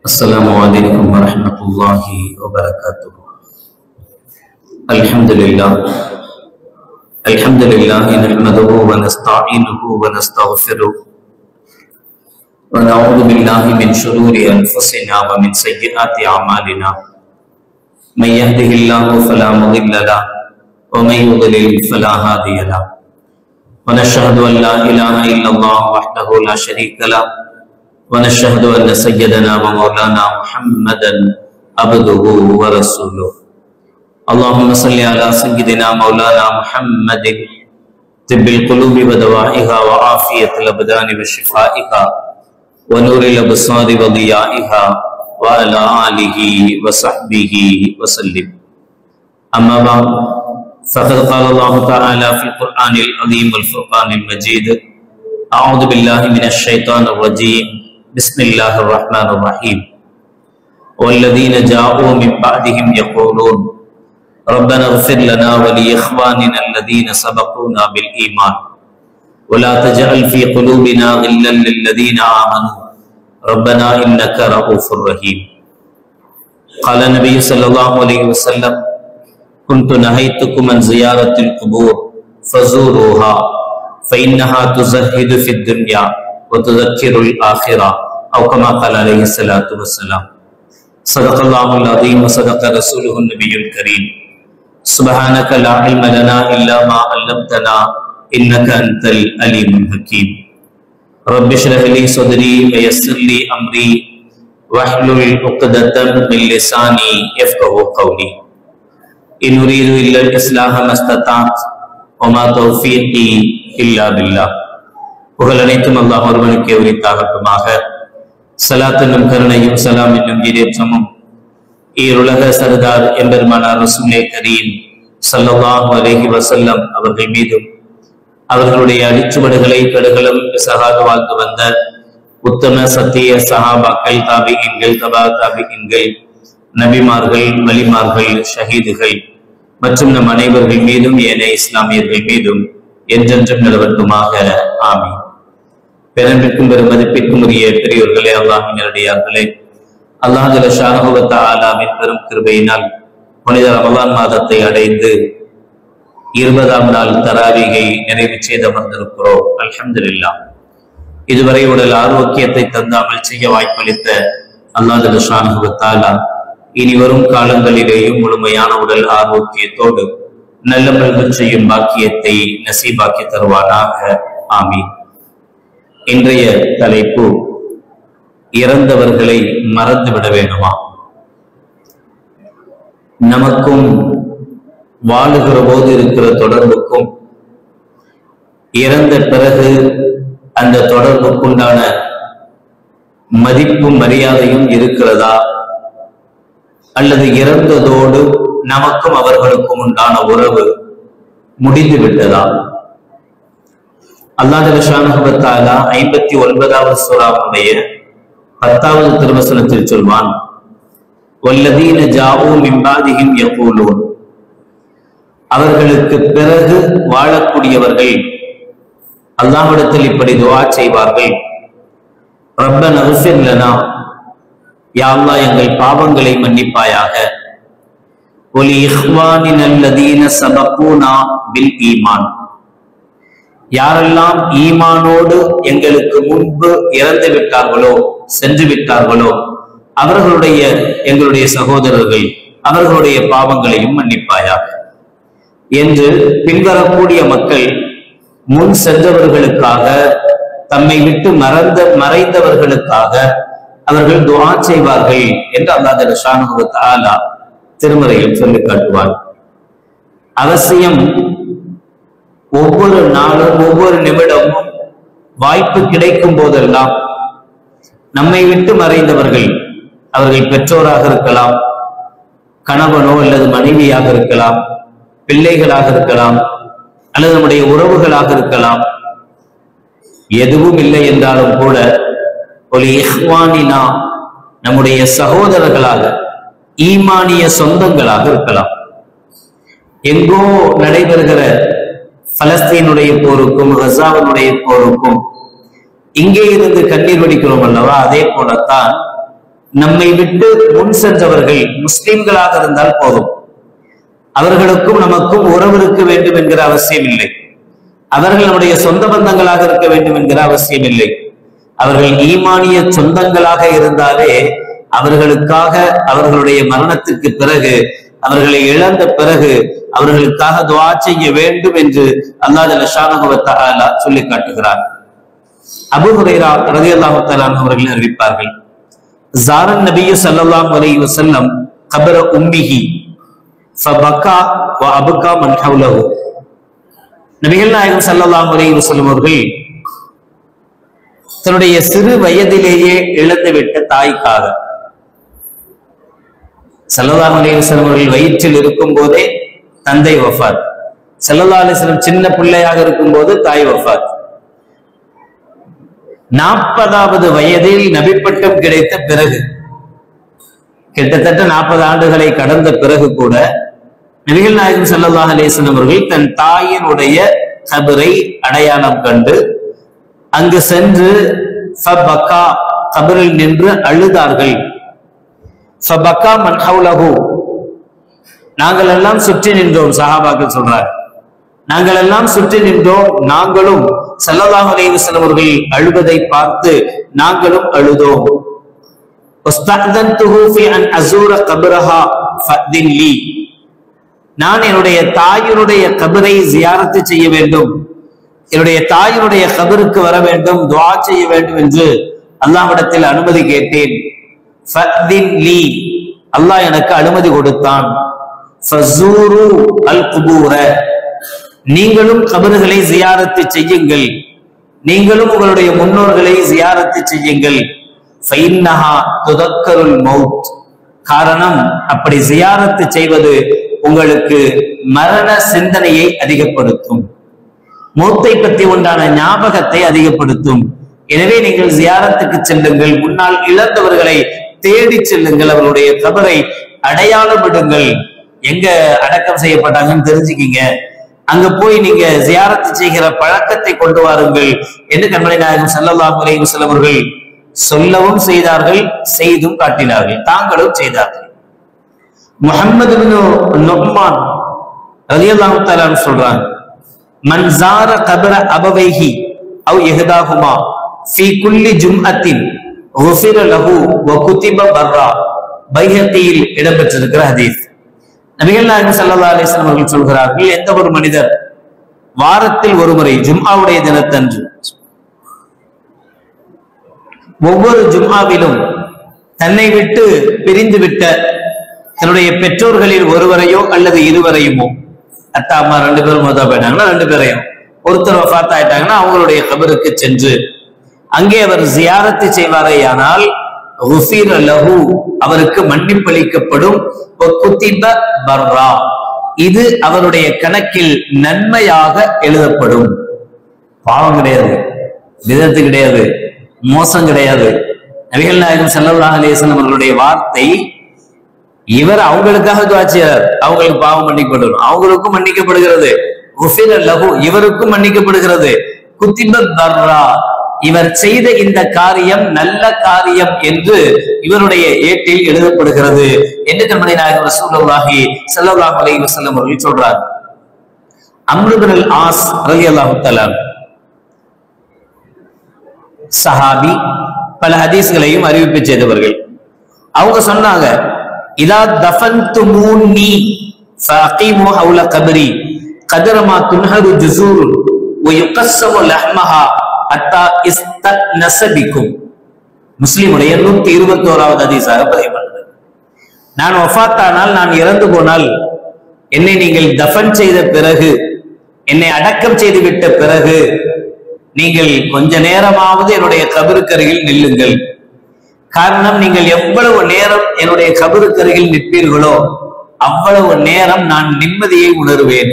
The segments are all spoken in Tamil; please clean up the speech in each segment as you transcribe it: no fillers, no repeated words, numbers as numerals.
السلام عليكم ورحمة الله وبركاته. الحمد لله نحمده ونستعينه ونستغفره ونعوذ بالله من شرور أنفسنا ومن سيئات أعمالنا. من يهده الله فلا مضل له ومن يضلل فلا هادي له. ونشهد أن لا إله إلا الله وحده لا شريك له ونشهد أن سيدنا ومولانا محمدا عبده ورسوله. اللهم صل على سيدنا مولانا محمد طب القلوب ودوائها وعافية الأبدان وشفائها ونور الأبصار وضيائها وعلى آله وصحبه وسلم. أما بعد فقد قال الله تعالى في القرآن العظيم والفرقان المجيد: أعوذ بالله من الشيطان الرجيم. بسم الله الرحمن الرحيم. والذين جاءوا من بعدهم يقولون ربنا اغفر لنا ولإخواننا الذين سبقونا بالإيمان ولا تجعل في قلوبنا غلا للذين آمنوا ربنا إنك رؤوف رحيم. قال النبي صلى الله عليه وسلم: كنت نهيتكم عن زيارة القبور فزوروها فإنها تزهد في الدنيا وتذكر الآخرة، أو كما قال عليه الصلاة والسلام. صدق الله العظيم وصدق رسوله النبي الكريم. سبحانك لا علم لنا إلا ما علمتنا إنك أنت العليم الحكيم. رب اشرح لي صدري ويسر لي أمري واحلل عقدة من لساني يفقهوا قولي. إن أريد إلا الإصلاح ما استطعت وما توفيقي إلا بالله. புகழ் அனைத்தும் அல்லாஹ் ஒருவனுக்கே உரித்தாகட்டுமாக. ஸலாத் என்னும் கருணையும் சலாம் என்னும் ஈரேற்றமும் ஈருலக சர்தார் எம்பெருமானார் ரசூலே கரீம் ஸல்லல்லாஹு அலைஹி வஸல்லம் அவர்கள் மீதும் அவர்களுடைய அடிச்சுவடுகளை கடுகளும் சகாது வாழ்ந்து வந்த உத்தம சத்திய சஹாபாக்கள், தாபிஈன்கள், தபா தாபிஈன்கள், நபிமார்கள், வலிமார்கள், ஷஹீதுகள் மற்றும் நம் அனைவர்கள் மீதும் ஏனைய இஸ்லாமியர்கள் மீதும் என்றென்றும் நிலவட்டுமாக. ஆமீன். பெரும்பிற்கும் பெரும் மதிப்பிற்கும் உரிய பெரியோர்களே, அல்லாஹ்வின் நல்லடியார்களே, அல்லாஹ் ஜல்ல ஷானஹு வ தஆலாவின் பெரும் கிருபையினால் புனித ரமலான் மாதத்தை அடைந்து 20ஆம் நாள் தராவீகை நிறைவு செய்து அமர்ந்திருக்கிறோம். அல்ஹம்துலில்லாஹ். இதுவரை உடல் ஆரோக்கியத்தை தந்து அமல் செய்ய வாய்ப்பளித்த அல்லாஹ் ஜல்ல ஷானஹு வ தஆலா இனி வரும் காலங்களிலேயும் முழுமையான உடல் ஆரோக்கியத்தோடு நல்லமல் செய்யும் பாக்கியத்தை நசீபாக்கி தருவானாக. ஆமீன். இன்றைய தலைப்பு: இறந்தவர்களை மறந்துவிட வேண்டுமா? நமக்கும் வாழுகிற போது இருக்கிற தொடர்புக்கும் இறந்த பிறகு அந்த தொடர்புக்குண்டான மதிப்பும் மரியாதையும் இருக்கிறதா, அல்லது இறந்ததோடு நமக்கும் அவர்களுக்கும் உண்டான உறவு முடிந்து விட்டதா? அல்லாஹ் ஜல்ல ஷானஹு வ தஆலா 59வது சூராவுடைய 10வது திருவசனத்தில் சொல்வான்: வல்லதீன ஜாஊ மின் பாதிஹிம் யகூலூன். அவர்களுக்கு பிறகு வாழக்கூடியவர்கள் அல்லாஹ்விடத்தில் இப்படி துஆ செய்வார்கள்: ரப்பனா இஃபிர் லனா, யா அல்லாஹ் எங்கள் பாவங்களை மன்னிப்பாயாக. ஒலி இஹ்வானின அல்லதீன சபகூனா பில் ஈமான். யாரெல்லாம் ஈமானோடு எங்களுக்கு முன்பு இறந்து விட்டார்களோ, சென்று விட்டார்களோ, அவர்களுடைய எங்களுடைய சகோதரர்கள், அவர்களுடைய பாவங்களையும் மன்னிப்பாயாக என்று பின்வரக்கூடிய மக்கள் முன் சென்றவர்களுக்காக, தம்மை விட்டு மறைந்தவர்களுக்காக அவர்கள் துஆ செய்வார்கள் என்று அல்லாஹ் ஜல்ல ஷானஹு வ தஆலா திருமறையில் சொல்லி காட்டுவார். அவசியம் ஒவ்வொரு நாளும் ஒவ்வொரு நிமிடமும் வாய்ப்பு கிடைக்கும் போதெல்லாம் நம்மை விட்டு மறைந்தவர்கள், அவர்கள் பெற்றோராக இருக்கலாம், கணவனோ அல்லது மனைவியாக இருக்கலாம், பிள்ளைகளாக இருக்கலாம், அல்லது நம்முடைய உறவுகளாக இருக்கலாம், எதுவும் இல்லை என்றாலும் கூட ஒரு இஹ்வானினா நம்முடைய சகோதரர்களாக, ஈமானிய சொந்தங்களாக இருக்கலாம். எங்கோ நடைபெறுகிற பலஸ்தீனுடைய போருக்கும் கசாவினுடைய போருக்கும் இங்கே இருந்து கண்ணீர் வடிக்கிறோம் அல்லவா, அதே போலத்தான் நம்மை விட்டு முன் சென்றவர்கள் முஸ்லிம்களாக இருந்தால் போதும். அவர்களுக்கும் நமக்கும் உறவு இருக்க வேண்டும் என்கிற அவசியம் இல்லை. அவர்கள் நம்முடைய சொந்த பந்தங்களாக இருக்க வேண்டும் என்கிற அவசியம் இல்லை. அவர்கள் ஈமானிய சொந்தங்களாக இருந்தாலே அவர்களுக்காக அவர்களுடைய மரணத்துக்கு பிறகு, அவர்களை இழந்த பிறகு அவர்களுக்காக துஆ செய்ய வேண்டும் என்று அல்லாஹ் ஜல்ல ஷானஹு வ தஆலா சொல்லி காட்டுகிறார். அபூ ஹுரைரா ரலியல்லாஹு தஆலா அவர்கள் அறிவிப்பார்கள், ஸாரன் நபியு ஸல்லல்லாஹு அலைஹி வஸல்லம் கபர உம்மிஹி ஃபபகா வ அபகா மன் ஹவ்லஹு. நபிகள் நாயகம் ஸல்லல்லாஹு அலைஹி வஸல்லம் அவர்கள் தன்னுடைய சிறு வயதிலேயே இழந்துவிட்ட தாய்க்காக, ஸல்லல்லாஹு அலைஹி வஸல்லம் அவர்கள் வயிற்றில் இருக்கும் போதே தந்தை வஃபாத், ஸல்லல்லாஹு அலைஹி வஸல்லம் சின்ன பிள்ளையாக இருக்கும் போது தாய் வஃபாத், 40வது வயதில் நபிப்பட்டம் கிடைத்த பிறகு, கிட்டத்தட்ட 40 ஆண்டுகளை கடந்த பிறகு கூட நபிகள் நாயகம் ஸல்லல்லாஹு அலைஹி வஸல்லம் அவர்கள் தன் தாயினுடைய கபரை அடையாளம் கண்டு அங்கு சென்று ஃபபகா கபரில் நின்று அழுதார்கள். ஃபபகா மன் ஹவ்லஹு, நாங்கள் எல்லாம் சுற்றி நின்றோம். சஹாபாக்கள் சொல்றார், நாங்கள் எல்லாம் சுற்றி நின்றோம், நாங்களும் ஸல்லல்லாஹு அலைஹி வஸல்லம் அவர்கள் அழுவதை பார்த்து நாங்களும் அழுதோம். வஸ்தஅதன்துஹு ஃபி அன் அஸூர கபரஹா ஃபஅதின் லீ, நான் என்னுடைய தாயினுடைய கபரை ஜியாரத்து செய்ய வேண்டும், என்னுடைய தாயினுடைய கபருக்கு வர வேண்டும், துஆ செய்ய வேண்டும் என்று அல்லாஹ்விடத்தில் அனுமதி கேட்டேன். ஃபஅதின் லீ, அல்லாஹ் எனக்கு அனுமதி கொடுத்தான். ஃபஸூரு அல் குபூர, நீங்களும் கபறுகளை ஜியாரத்து செய்யுங்கள், நீங்களும் உங்களுடைய முன்னோர்களை ஜியாரத்து செய்யுங்கள். ஃபஇன்னஹா துதக்கருல் மௌத், காரணம் அப்படி ஜியாரத்து செய்வது உங்களுக்கு மரண சிந்தனையை அதிகப்படுத்தும், மௌத்தை பற்றி உண்டான ஞாபகத்தை அதிகப்படுத்தும். எனவே நீங்கள் ஜியாரத்துக்கு செல்லுங்கள், முன்னால் இழந்தவர்களை தேடி செல்லுங்கள், அவருடைய கபரை அடையாளமிடுங்கள், எங்க அடக்கம் செய்யப்பட்டாங்கன்னு தெரிஞ்சுக்கிங்க, அங்க போய் நீங்க ஜியாரத்து செய்கிற பழக்கத்தை கொண்டு வாருங்கள் என்று கண்மணி நாயகம் ஸல்லல்லாஹு அலைஹி வஸல்லம் அவர்கள் சொல்லவும் செய்தார்கள், செய்தும் காட்டினார்கள், தாங்களும் செய்தார்கள். முஹம்மது இப்னு நுஅ்மான் ரலியல்லாஹு தஆலா சொல்றாங்க, மன் ஸார கபர அபவைஹி அவ் இஹ்தாஹுமா ஃபீ குல்லி ஜும்அத்தின் குஃபிர லஹு வ குதிப பர்ரா, பைஹகியில் இடம்பெற்றிருக்கிற ஹதீஸ். நபிகள் நாயகம் ஸல்லல்லாஹு அலைஹி வஸல்லம் அவர்கள் சொல்கிறார்கள், எந்த ஒரு மனிதர் வாரத்தில் ஒரு முறை ஜும்ஆவுடைய தினத்தன்று ஒவ்வொரு ஜும்ஆவிலும் தன்னை விட்டு பிரிந்து விட்ட தன்னுடைய பெற்றோர்களில் ஒருவரையோ அல்லது இருவரையுமோ, அத்தா அம்மா 2 பேரும் மௌத்தா போயிட்டாங்கன்னா 2 பேரையும், ஒருத்தர் வஃபாத் ஆயிட்டாங்கன்னா அவங்களுடைய கபருக்கு சென்று அங்கே அவர் ஜியாரத்து செய்வாரேயானால் குஃபிர லஹு, அவருக்கு மன்னிப்பளிக்கப்படும், வ குதிப பர்ரா, இது அவருடைய கணக்கில் நன்மையாக எழுதப்படும். பாவம் கிடையாது, விதத்து கிடையாது, மோசம் கிடையாது. நபிகள் நாயகம் ஸல்லல்லாஹு அலைஹி வஸல்லம் அவர்களுடைய வார்த்தை, இவர் அவங்களுக்காக துஆ செய்றார், அவங்களுக்கு பாவம் மன்னிக்கப்படும், அவங்களுக்கும் மன்னிக்கப்படுகிறது. குஃபிர லஹு, இவருக்கும் மன்னிக்கப்படுகிறது. குதிப பர்ரா, இவர் செய்த இந்த காரியம் நல்ல காரியம் என்று இவருடைய ஏட்டில் எழுதப்படுகிறது என்று கண்மணி நாயகம் ரசூலுல்லாஹி ஸல்லல்லாஹு அலைஹி வஸல்லம் அவர்கள் சொல்றார். அம்ர் இப்னு அல் ஆஸ் ரலியல்லாஹு தஆலா சஹாபி, பல ஹதீஸ்களையும் அறிவிப்பு செய்தவர்கள். அவங்க சொன்னாங்க, இதா தஃபன்துமூனி ஃபஅகீமு ஹவுல கப்ரி கத்ர மா துன்ஹரு ஜுஸூர் வ யுகஸ்ஸமு லஹ்மஹா அத்தா இஸ்தனஸ பிக்கும். முஸ்லிமுடைய 121வது ஹதீஸாக பதிவு பண்ணுது. நான் வஃபாத்தானால், நான் இறந்து போனால், என்னை நீங்கள் தஃபன் செய்த பிறகு, என்னை அடக்கம் செய்து விட்ட பிறகு நீங்கள் கொஞ்ச நேரமாவது என்னுடைய கபருக்கருகில் நில்லுங்கள். காரணம், நீங்கள் எவ்வளவு நேரம் என்னுடைய கபருக்கருகில் நிற்பீர்களோ அவ்வளவு நேரம் நான் நிம்மதியை உணர்வேன்.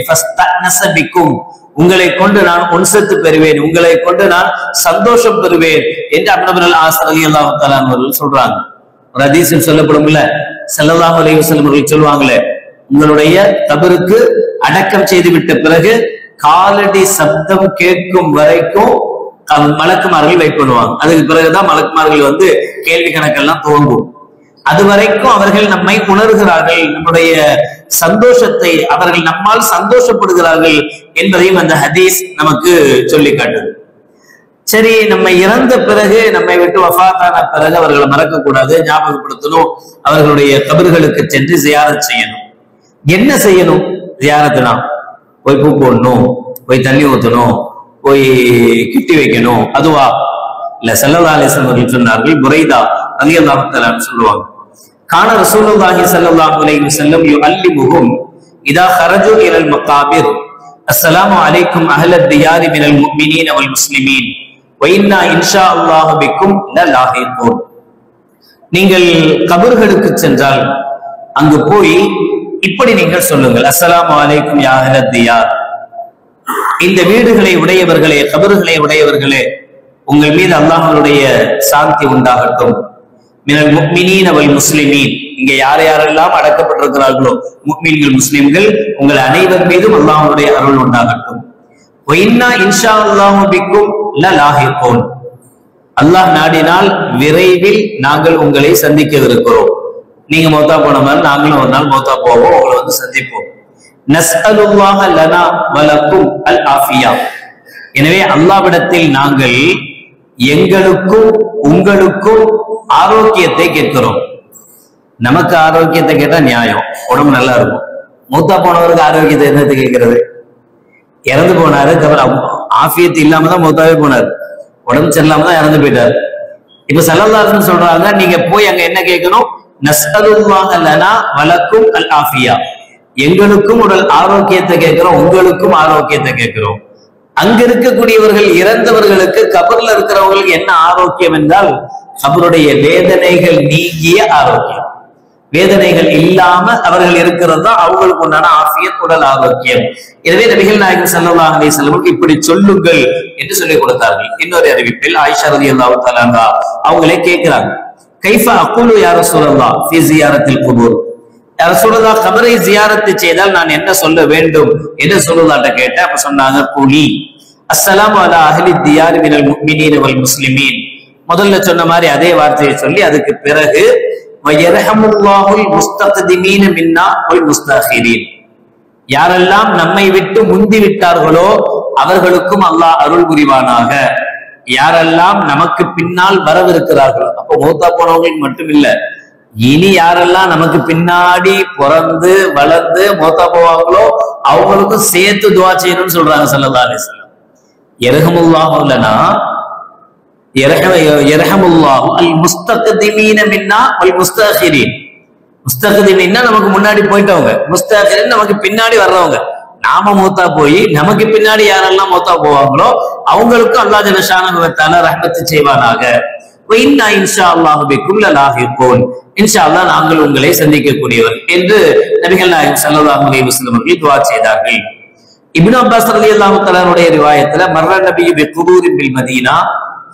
உங்களை கொண்டு நான் உன்சத்து பெறுவேன், உங்களை கொண்டு நான் சந்தோஷம் பெறுவேன் என்று அம்ர் இப்னு அல் ஆஸ் ரலியல்லாஹு தஆலா அவர்கள் சொல்றாங்க. ஒரு ஹதீஸில் சொல்லப்படும்ல, ஸல்லல்லாஹு அலைஹி வஸல்லம் அவர்கள் சொல்வாங்களே, உங்களுடைய கபருக்கு அடக்கம் செய்து விட்ட பிறகு காலடி சப்தம் கேட்கும் வரைக்கும் மலக்குமார்கள் வெயிட் பண்ணுவாங்க. அதுக்கு பிறகுதான் மலக்குமார்கள் வந்து கேள்வி கணக்கெல்லாம் துவங்கும். அதுவரைக்கும் அவர்கள் நம்மை உணர்கிறார்கள், நம்முடைய சந்தோஷத்தை அவர்கள் நம்மால் சந்தோஷப்படுகிறார்கள் என்பதையும் அந்த ஹதீஸ் நமக்கு சொல்லி காட்டுது. சரி, நம்ம இறந்த பிறகு, நம்மை விட்டு வஃபாத்தான பிறகு அவர்களை மறக்க கூடாது, ஞாபகப்படுத்தணும், அவர்களுடைய கபர்களுக்கு சென்று ஜியாரத் செய்யணும். என்ன செய்யணும்? ஜியாரத்துனா போய் பூ போடணும், போய் தண்ணி ஊற்றணும், போய் கிட்டி வைக்கணும், அதுவா இல்ல. ஸல்லல்லாஹு அலைஹி வஸல்லம் அவர்கள் சொன்னார்கள், புரைதா ரலியல்லாஹு தஆலா சொல்லுவாங்க, கான ரசூலுல்லாஹி ஸல்லல்லாஹு அலைஹி வஸல்லம் யுஅல்லிமுஹும் இதா خرجوا الى المقابر السلام عليكم اهل الديار من المؤمنين والمسلمين وإنا إن شاء الله بكم للاحقون. நீங்கள் கபர்களுக்கு சென்றால் அங்கு போய் இப்படி நீங்கள் சொல்லுங்கள், அஸ்ஸலாமு அலைக்கும் யா அஹ்லத் தியார், இந்த வீடுகளை உடையவர்களே, கபர்களை உடையவர்களே, உங்கள் மீது அல்லாஹ்வுடைய சாந்தி உண்டாகட்டும். மினல் முஃமினீன வல் முஸ்லிமீன், இங்க யார் யாரெல்லாம் அடக்கப்பட்டிருக்கிறார்களோ முஃமின்கள் முஸ்லிம்கள், உங்கள் அனைவர் மீதும் அல்லாஹ்வுடைய அருள் உண்டாகட்டும். வஇன்னா இன்ஷா அல்லாஹு பிக்கும் லலாஹிகூன், அல்லாஹ் நாடினால் விரைவில் நாங்கள் உங்களை சந்திக்கவிருக்கிறோம். நீங்க மௌத்தா போன மாதிரி நாங்களும் ஒரு நாள் மௌத்தா போவோம், உங்களை வந்து சந்திப்போம். நஸ்அலுல்லாஹ லனா வலக்கும் அல் ஆஃபியா, எனவே அல்லாஹ்விடத்தில் நாங்கள் எங்களுக்கும் உங்களுக்கும் ஆரோக்கியத்தை கேட்கிறோம். நமக்கு ஆரோக்கியத்தை கேட்டா நியாயம், உடம்பு நல்லா இருக்கும். மூத்தா போனவருக்கு ஆரோக்கியத்தை என்னத்தை கேட்கிறது? இறந்து போனாரு, ஆஃபியத்து இல்லாம தான் மூத்தாவே போனார், உடம்பு சரியில்லாம தான் இறந்து போயிட்டார். இப்ப ஸல்லல்லாஹு அலைஹி வஸல்லம் சொல்றாங்க, நீங்க போய் அங்க என்ன கேட்கணும்? நஸ்அலுல்லாஹ லனா வலக்கும் அல் ஆஃபியா, எங்களுக்கும் உடல் ஆரோக்கியத்தை கேட்கிறோம், உங்களுக்கும் ஆரோக்கியத்தை கேட்கிறோம். அங்க இருக்கக்கூடியவர்கள், இறந்தவர்களுக்கு கபர்ல இருக்கிறவங்களுக்கு என்ன ஆரோக்கியம் என்றால், கபருடைய வேதனைகள் நீங்கிய ஆரோக்கியம். வேதனைகள் இல்லாம அவர்கள் இருக்கிறது தான் அவங்களுக்கு உண்டான ஆஃபியத், உடல் ஆரோக்கியம். எனவே நபிகள் நாயகம் ஸல்லல்லாஹு அலைஹி வஸல்லம் இப்படி சொல்லுங்கள் என்று சொல்லிக் கொடுத்தார்கள். இன்னொரு அறிவிப்பில் ஆயிஷா ரலியல்லாஹு தஆலா அன்ஹா அவங்களே கேட்கிறாங்க, கைஃப அக்கூலு யா ரசூலல்லாஹ் ஃபீ ஜியாரத்தில் குபூர், யா ரசூலல்லாஹ் கபரை ஜியாரத் செய்தால் நான் என்ன சொல்ல வேண்டும் என்று ரசூலுல்லாஹ்ட்ட கேட்டேன். அப்ப சொன்னாங்க, குலி அஸ்ஸலாமு அலா அஹ்லி தியார் மினல் முஃமினீன வல் முஸ்லிமீன், முதல்ல சொன்ன மாதிரி அதே வார்த்தையை சொல்லி அதுக்கு பிறகு வயர்ஹமுல்லாஹுல் முஸ்தக்திமீன மின்னா வல் முஸ்தகிரீன், யாரெல்லாம் நம்மை விட்டு முந்தி விட்டார்களோ அவர்களுக்கும் அல்லாஹ் அருள் புரிவானாக, யாரெல்லாம் நமக்கு பின்னால் வரவிருக்கிறார்களோ, அப்போ மௌத்தா போனவங்களுக்கு மட்டும் இல்ல, இனி யாரெல்லாம் நமக்கு பின்னாடி பிறந்து வளர்ந்து மௌத்தா போவாங்களோ அவங்களுக்கும் சேர்த்து துஆ செய்யணும்னு சொல்றாங்க ஸல்லல்லாஹு அலைஹி வஸல்லம். யர்ஹமுல்லாஹு லனா யர்ஹமுல்லாஹு அல் முஸ்தக்திமீன மின்னா வல் முஸ்தகிரீன், முஸ்தக்திமீன்னா நமக்கு முன்னாடி போயிட்டவங்க, முஸ்தகிரீன் நமக்கு பின்னாடி வர்றவங்க. நாம மௌத்தா போய் நமக்கு பின்னாடி யாரெல்லாம் மௌத்தா போவாங்களோ அவங்களுக்கும் அல்லாஹ் ஜல்ல ஷானஹு வ தஆலா ரஹ்மத் செய்வானாக. வஇன்னா இன்ஷா அல்லாஹு பிக்கும் லலாஹிகூன், இன்ஷா அல்லாஹ் நாங்கள் உங்களை சந்திக்கக்கூடியவர் என்று நபிகள் நாயகம் ஸல்லல்லாஹு அலைஹி வஸல்லம் அவர்கள் துஆ செய்தார்கள். இப்னு அப்பாஸ் ரலியல்லாஹு தஆலாவுடைய ரிவாயத்துல மர்ர நபியு பிகுபூரின் பில் மதீனா,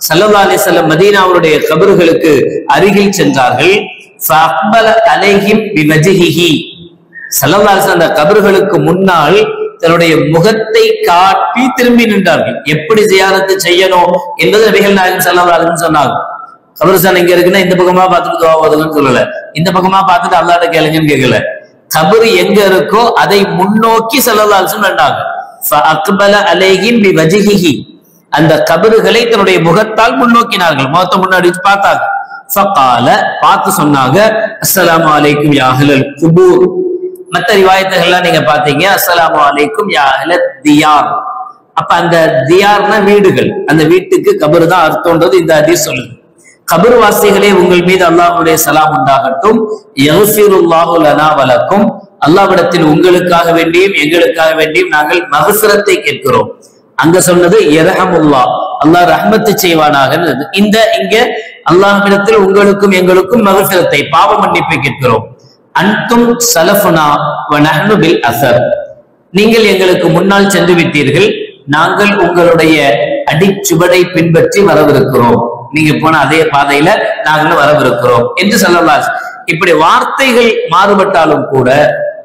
ஸல்லல்லாஹு அலைஹி வஸல்லம் மதீனாவுடைய கபர்களுக்கு அருகில் சென்றார்கள். ஃபஅக்பல அலைஹிம் பிவஜ்ஹிஹி, ஸல்லல்லாஹு அலைஹி வஸல்லம் அந்த கபர்களுக்கு முன்னால் தன்னுடைய முகத்தை காட்டி திரும்பி நின்றார்கள். எப்படி ஜியாரத் செய்யணும் என்பது நபிகள் நாயகம் ஸல்லல்லாஹு அலைஹி வஸல்லம் சொன்னாங்க. கபர்ஸ்தான் எங்க இருக்குன்னா இந்த பக்கமா பார்த்துட்டு துஆ ஓதுங்கன்னு சொல்லல, இந்த பக்கமா பார்த்துட்டு அல்லாஹ்ட்ட கேளுங்கன்னு கேட்கல. கபர் எங்க இருக்கோ அதை முன்னோக்கி ஸல்லல்லாஹு அலைஹி வஸல்லம் நின்றாங்க. ஃபஅக்பல அலைஹிம் பிவஜ்ஹிஹி, அந்த கபறுகளை தன்னுடைய முகத்தால் முன்னோக்கினார்கள், முகத்தை முன்னாடி பார்த்தாங்க. ஃபகால, பார்த்து சொன்னாங்க, அஸ்ஸலாமு அலைக்கும் யா அஹ்லல் குபூர். மற்ற ரிவாயத்துகள்லாம் நீங்க பாத்தீங்க, அஸ்ஸலாமு அலைக்கும் யா அஹ்லத் தியார். அப்ப அந்த தியார்னா வீடுகள், அந்த வீட்டுக்கு கபர் தான் அர்த்தம்ன்றது இந்த ஹதீஸ் சொல்லுது. கபர் வாசிகளே, உங்கள் மீது அல்லாஹ்வுடைய சலாம் உண்டாகட்டும். யக்ஃபிருல்லாஹு லனா வலக்கும், அல்லாஹ்விடத்தில் உங்களுக்காக வேண்டியும் எங்களுக்காக வேண்டியும் நாங்கள் மக்ஃபிரத்தை கேட்கிறோம். அங்க சொன்னது யர்ஹமுல்லாஹ், அல்லாஹ் ரஹ்மத் செய்வானாக. இங்க அல்லாஹ்விடத்தில் உங்களுக்கும் எங்களுக்கும் மக்ஃபிரத்தை, பாவ மன்னிப்பை கேட்கிறோம். அன்தும் சலஃபுனா வ நஹ்னு பில் அஸர், நீங்கள் எங்களுக்கு முன்னால் சென்று விட்டீர்கள், நாங்கள் உங்களுடைய அடிச்சுவடை பின்பற்றி வரவிருக்கிறோம், நீங்க போன அதே பாதையில நாங்களும் வரவிருக்கிறோம் என்று ஸல்லல்லாஹு அலைஹி வஸல்லம். இப்படி வார்த்தைகள் மாறுபட்டாலும் கூட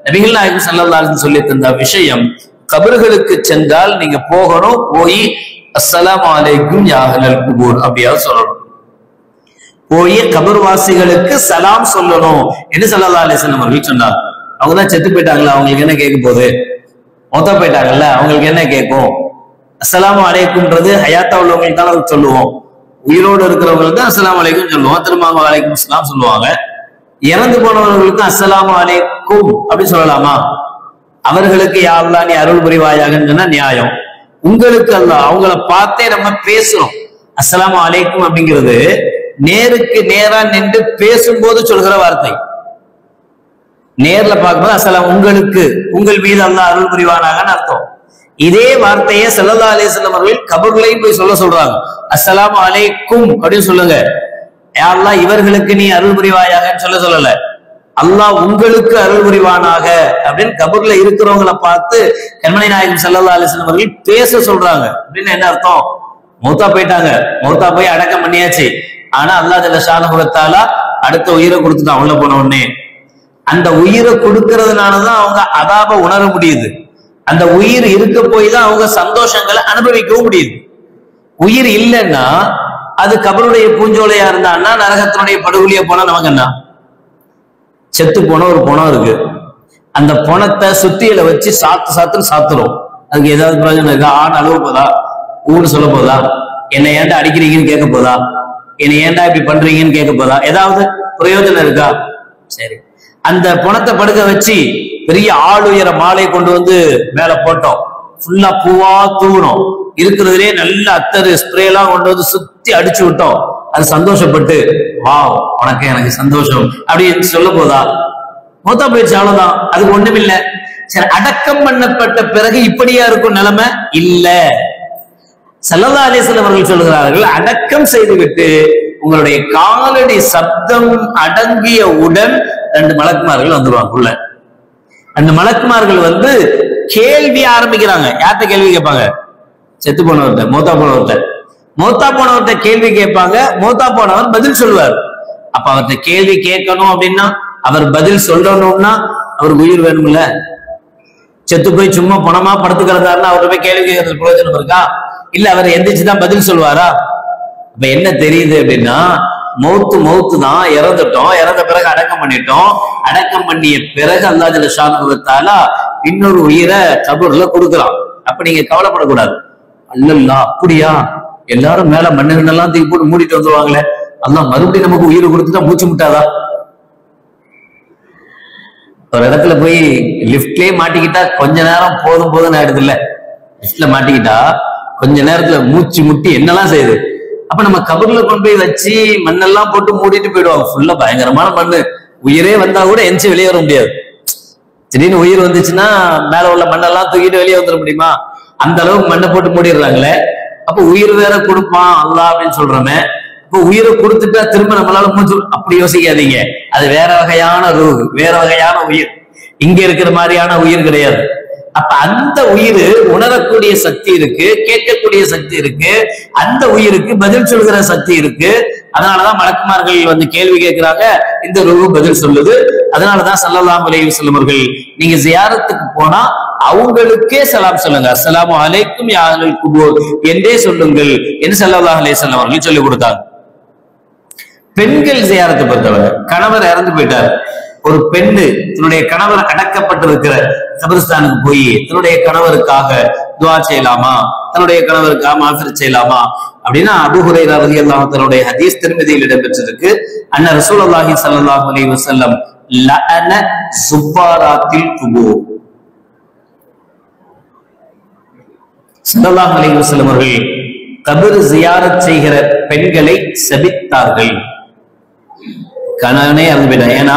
நபிகள் நாயகம் ஸல்லல்லாஹு அலைஹி வஸல்லம் சொல்லி தந்த விஷயம், கபர்களுக்கு சென்றால் நீங்க போகணும், போய் அஸ்ஸலாமு அலைக்கும் யா அஹ்லல் குபூர் அப்படியாவது சொல்லணும். போய் கபர்வாசிகளுக்கு சலாம் சொல்லணும் என்று ஸல்லல்லாஹு அலைஹி வஸல்லம் அவர்கள் சொன்னார். அவங்க தான் செத்து போயிட்டாங்களா, அவங்களுக்கு என்ன கேட்க போகுது? மொத்த போயிட்டாங்கல்ல, அவங்களுக்கு என்ன கேட்கும்? அஸ்ஸலாமு அலைக்கும்ன்றது ஹயாத்தா உள்ளவங்களுக்கு தான் சொல்லுவோம். உயிரோடு இருக்கிறவங்களுக்கு தான் அஸ்ஸலாமு அலைக்கும் சொல்லுவோம். திரும்ப அவங்க வலைக்கும் அஸ்ஸலாம் சொல்லுவாங்க. இறந்து போனவர்களுக்கு அஸ்ஸலாமு அலைக்கும் அப்படி சொல்லலாமா? அவர்களுக்கு யா அல்லாஹ் நீ அருள் புரிவாயாகன்னு சொன்னா நியாயம். உங்களுக்கு அல்லாஹ் அவங்கள பார்த்தே நம்ம பேசுறோம். அஸ்ஸலாமு அலைக்கும் அப்படிங்கிறது நேருக்கு நேரா நின்று பேசும்போது சொல்கிற வார்த்தை. நேர்ல பார்க்கும்போது அஸ்ஸலாம் உங்களுக்கு, உங்கள் மீது அல்லாஹ் அருள் புரிவானாகன்னு அர்த்தம். இதே வார்த்தையை ஸல்லல்லாஹு அலைஹி வஸல்லம் அவர்கள் கபர்லையும் போய் சொல்றாங்க. அஸ்ஸலாமு அலைக்கும் அப்படின்னு சொல்லுங்க. யா அல்லாஹ் இவர்களுக்கு நீ அருள் புரிவாயாகன்னு சொல்லல, அல்லாஹ் உங்களுக்கு அருள் புரிவானாக அப்படின்னு கபர்ல இருக்கிறவங்களை பார்த்து கண்மணி நாயகம் ஸல்லல்லாஹு அலைஹி வஸல்லம் அவர்கள் பேச சொல்றாங்க. அப்படின்னு என்ன அர்த்தம்? மௌத்தா போயிட்டாங்க, மௌத்தா போய் அடக்கம் பண்ணியாச்சு. ஆனா அல்லாஹ் ஜல்ல ஷானஹு வ தஆலா அடுத்த உயிரை கொடுத்துட்டான். உள்ள போன உடனே அந்த உயிரை கொடுக்கறதுனாலதான் அவங்க அதாப உணர முடியுது. அந்த உயிர் இருக்க போய் தான் அவங்க சந்தோஷங்களை அனுபவிக்கவும் முடியுது. உயிர் இல்லைன்னா அது கபருடைய பூஞ்சோலையா இருந்தான்னா, நரகத்தினுடைய படுகொலியா போனா நமக்கு என்ன? செத்து போன ஒரு பணம் இருக்கு, அந்த பணத்தை சுத்தியில வச்சு சாத்துன்னு சாத்துறோம். அதுக்கு ஏதாவது பிரயோஜனம் இருக்கா? ஆண் அழுவ போதா? ஊன்னு சொல்ல போதா? என்னை ஏன்டா அடிக்கிறீங்கன்னு கேட்க போதா? என்னை ஏன்டா இப்படி பண்றீங்கன்னு கேட்க போதா? ஏதாவது பிரயோஜனம் இருக்கா? சரி, அந்த பணத்தை படுக்க வச்சு பெரிய ஆளுயர மாலை கொண்டு வந்து மேல போட்டோம், ஃபுல்லா பூவா தூவணும், இருக்கிறதுலே நல்ல அத்தரு ஸ்ப்ரே எல்லாம் கொண்டு வந்து சுத்தி அடிச்சு விட்டோம். அது சந்தோஷப்பட்டு வா உனக்கு எனக்கு சந்தோஷம் அப்படின்னு சொல்ல போதா? மொத்தா போயிடுச்சு, அவ்வளவுதான். அதுக்கு ஒண்ணும் இல்லை. சரி, அடக்கம் பண்ணப்பட்ட பிறகு இப்படியா இருக்கும் நிலைமை? இல்ல. ஸல்லல்லாஹு அலைஹி வஸல்லம் அவர்கள் சொல்கிறார்கள், அடக்கம் செய்துவிட்டு உங்களுடைய காலடி சப்தம் அடங்கியவுடன் 2 மலக்குமார்கள் வந்துருவாங்க உள்ள. அந்த மலக்குமார்கள் வந்து கேள்வி ஆரம்பிக்கிறாங்க. யார்கிட்ட கேள்வி கேட்பாங்க? செத்து போனவர்கிட்ட, மௌத்தா போனவர்கிட்ட கேள்வி கேட்பாங்க. மௌத்தா போனவர் பதில் சொல்லுவார். அப்ப அவர்கிட்ட கேள்வி கேட்கணும் அப்படின்னா, அவர் பதில் சொல்லணும்னா அவருக்கு உயிர் வேணும்ல. செத்து போய் சும்மா பணமா படுத்துக்கிறதாருன்னா அவர்கிட்ட போய் கேள்வி கேட்கறது பிரயோஜனம் இருக்கா? இல்ல அவர் எந்திரிச்சுதான் பதில் சொல்லுவாரா? அப்ப என்ன தெரியுது அப்படின்னா, மௌத்து தான், இறந்துட்டோம், இறந்த பிறகு அடக்கம் பண்ணிட்டோம். அடக்கம் பண்ணிய பிறகு அல்லாஹ் ஜல்ல ஷானஹு வ தஆலா இன்னொரு உயிரை கபர்ல கொடுக்கலாம். அப்ப நீங்க கவலைப்படக்கூடாது. அல்லல்லா அப்படியா, எல்லாரும் மேல மண்ணுகள்லாம் தூக்கி போட்டு மூடிட்டு வந்துருவாங்களே, அல்லாஹ் மறுபடியும் நமக்கு உயிரை கொடுத்துட்டா மூச்சு முட்டாதா? ஒரு இடத்துல போய் லிப்ட்லயே மாட்டிக்கிட்டா கொஞ்ச நேரம் போதும்னு ஆயிடுது இல்ல. லிப்ட்ல மாட்டிக்கிட்டா கொஞ்ச நேரத்துல மூச்சு முட்டி என்னெல்லாம் செய்யுது. அப்ப நம்ம கபர்ல கொண்டு போய் வச்சு மண்ணெல்லாம் போட்டு மூடிட்டு போயிடுவாங்க. ஃபுல்லா பயங்கரமான மண்ணு. உயிரே வந்தா கூட எந்திச்சு வெளியே வர முடியாது. திடீர்னு உயிர் வந்துச்சுன்னா மேல உள்ள மண்ணெல்லாம் தூக்கிட்டு வெளியே வந்துட முடியுமா? அந்த அளவுக்கு மண்ணை போட்டு மூடிடுறாங்களே. அப்ப உயிர் வேற கொடுப்பான் அல்லாஹ் அப்படின்னு சொல்றோமே. இப்ப உயிரை கொடுத்துட்டா திரும்ப நம்மளால மூச்சு, அப்படி யோசிக்காதீங்க. அது வேற வகையான ரூஹ், வேற வகையான உயிர். இங்க இருக்கிற மாதிரியான உயிர் கிடையாது. அப்ப அந்த உயிர் உணரக்கூடிய சக்தி இருக்கு, கேட்கக்கூடிய சக்தி இருக்கு, அந்த உயிருக்கு பதில் சொல்கிற சக்தி இருக்கு. அதனாலதான் மலக்குமார்கள் வந்து கேள்வி கேட்கிறாங்க, இந்த ரூஹ் பதில் சொல்லுது. அதனாலதான் ஸல்லல்லாஹு அலைஹி வஸல்லம் அவர்கள் நீங்க ஜியாரத்துக்கு போனா அவங்களுக்கே சலாம் சொல்லுங்க, அஸ்ஸலாமு அலைக்கும் யா அஹ்லல் குபூர் என்றே சொல்லுங்கள் என்று ஸல்லல்லாஹு அலைஹி வஸல்லம் அவர்கள் சொல்லிக் கொடுத்தாங்க. பெண்கள் ஜியாரத்தை பொறுத்தவரை, கணவர் இறந்து போயிட்டார், ஒரு பெண்ணு தன்னுடைய கணவர் அடக்கப்பட்டிருக்கிற கபரிஸ்தானுக்கு போய் தன்னுடைய கணவருக்காக துஆ செய்யலாமா, தன்னுடைய கணவருக்காக மஃபிரத் செய்யலாமா அப்படின்னா, அபூ ஹுரைரா ரலியல்லாஹு தன்னுடைய ஹதீஸ் திர்மிதியில் இடம்பெற்றிருக்கு. அன்ன ரசூலுல்லாஹி ஸல்லல்லாஹு அலைஹி வஸல்லம் லஅன ஸுப்பாராத்தில் குபூர். ஸல்லல்லாஹு அலைஹி வஸல்லம் அவர்கள் கபர் ஜியாரத் செய்கிற பெண்களை சபித்தார்கள். கணவனே இறந்து போயிட்டான். ஏன்னா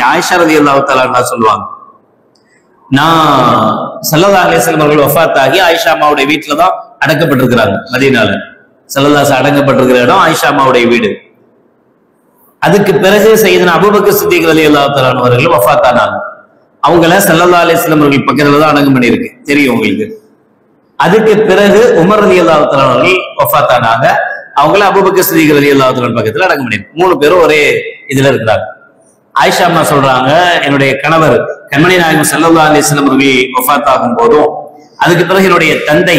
ஆயிஷா ரலியல்லாஹு தஆலா சொல்லுவாங்க, நான் ஸல்லல்லாஹு அலைஹி வஸல்லம் அவர்கள் வஃபாத் ஆகி ஆயிஷா அம்மாவுடைய வீட்டுல தான் அடக்கப்பட்டிருக்கிறாங்க. மதீனால ஸல்லல்லாஹு அடக்கப்பட்டிருக்கிற இடம் ஆயிஷா அம்மாவுடைய வீடு. அதுக்கு பிறகு சையதுனா அபூபக்கர் சித்திக் ரலியல்லாஹு தஆலா அவர்கள் வஃபாத் ஆனாங்க. அவங்கள ஸல்லல்லாஹு அலைஹி வஸல்லம் அவர்கள் பக்கத்துல தான் அடக்கம் பண்ணியிருக்கு, தெரியும் உங்களுக்கு. அதுக்கு பிறகு உமர் ரலியல்லாஹு தஆலா அவர்கள் வஃபாத் ஆனாங்க. அவங்கள அபூபக்கர் சித்திக் ரலியல்லாஹு தஆலா பக்கத்துல அடக்கம் பண்ணியிருக்கு. 3 பேரும் ஒரே இதுல இருக்கிறாங்க. ஆயிஷா அம்மா சொல்றாங்க, என்னுடைய கணவர் கண்மணி நாயகம் ஸல்லல்லாஹு அலைஹி வஸல்லம் அவர்கள் வஃபாத் ஆகும் போதும், அதுக்கு பிறகு என்னுடைய தந்தை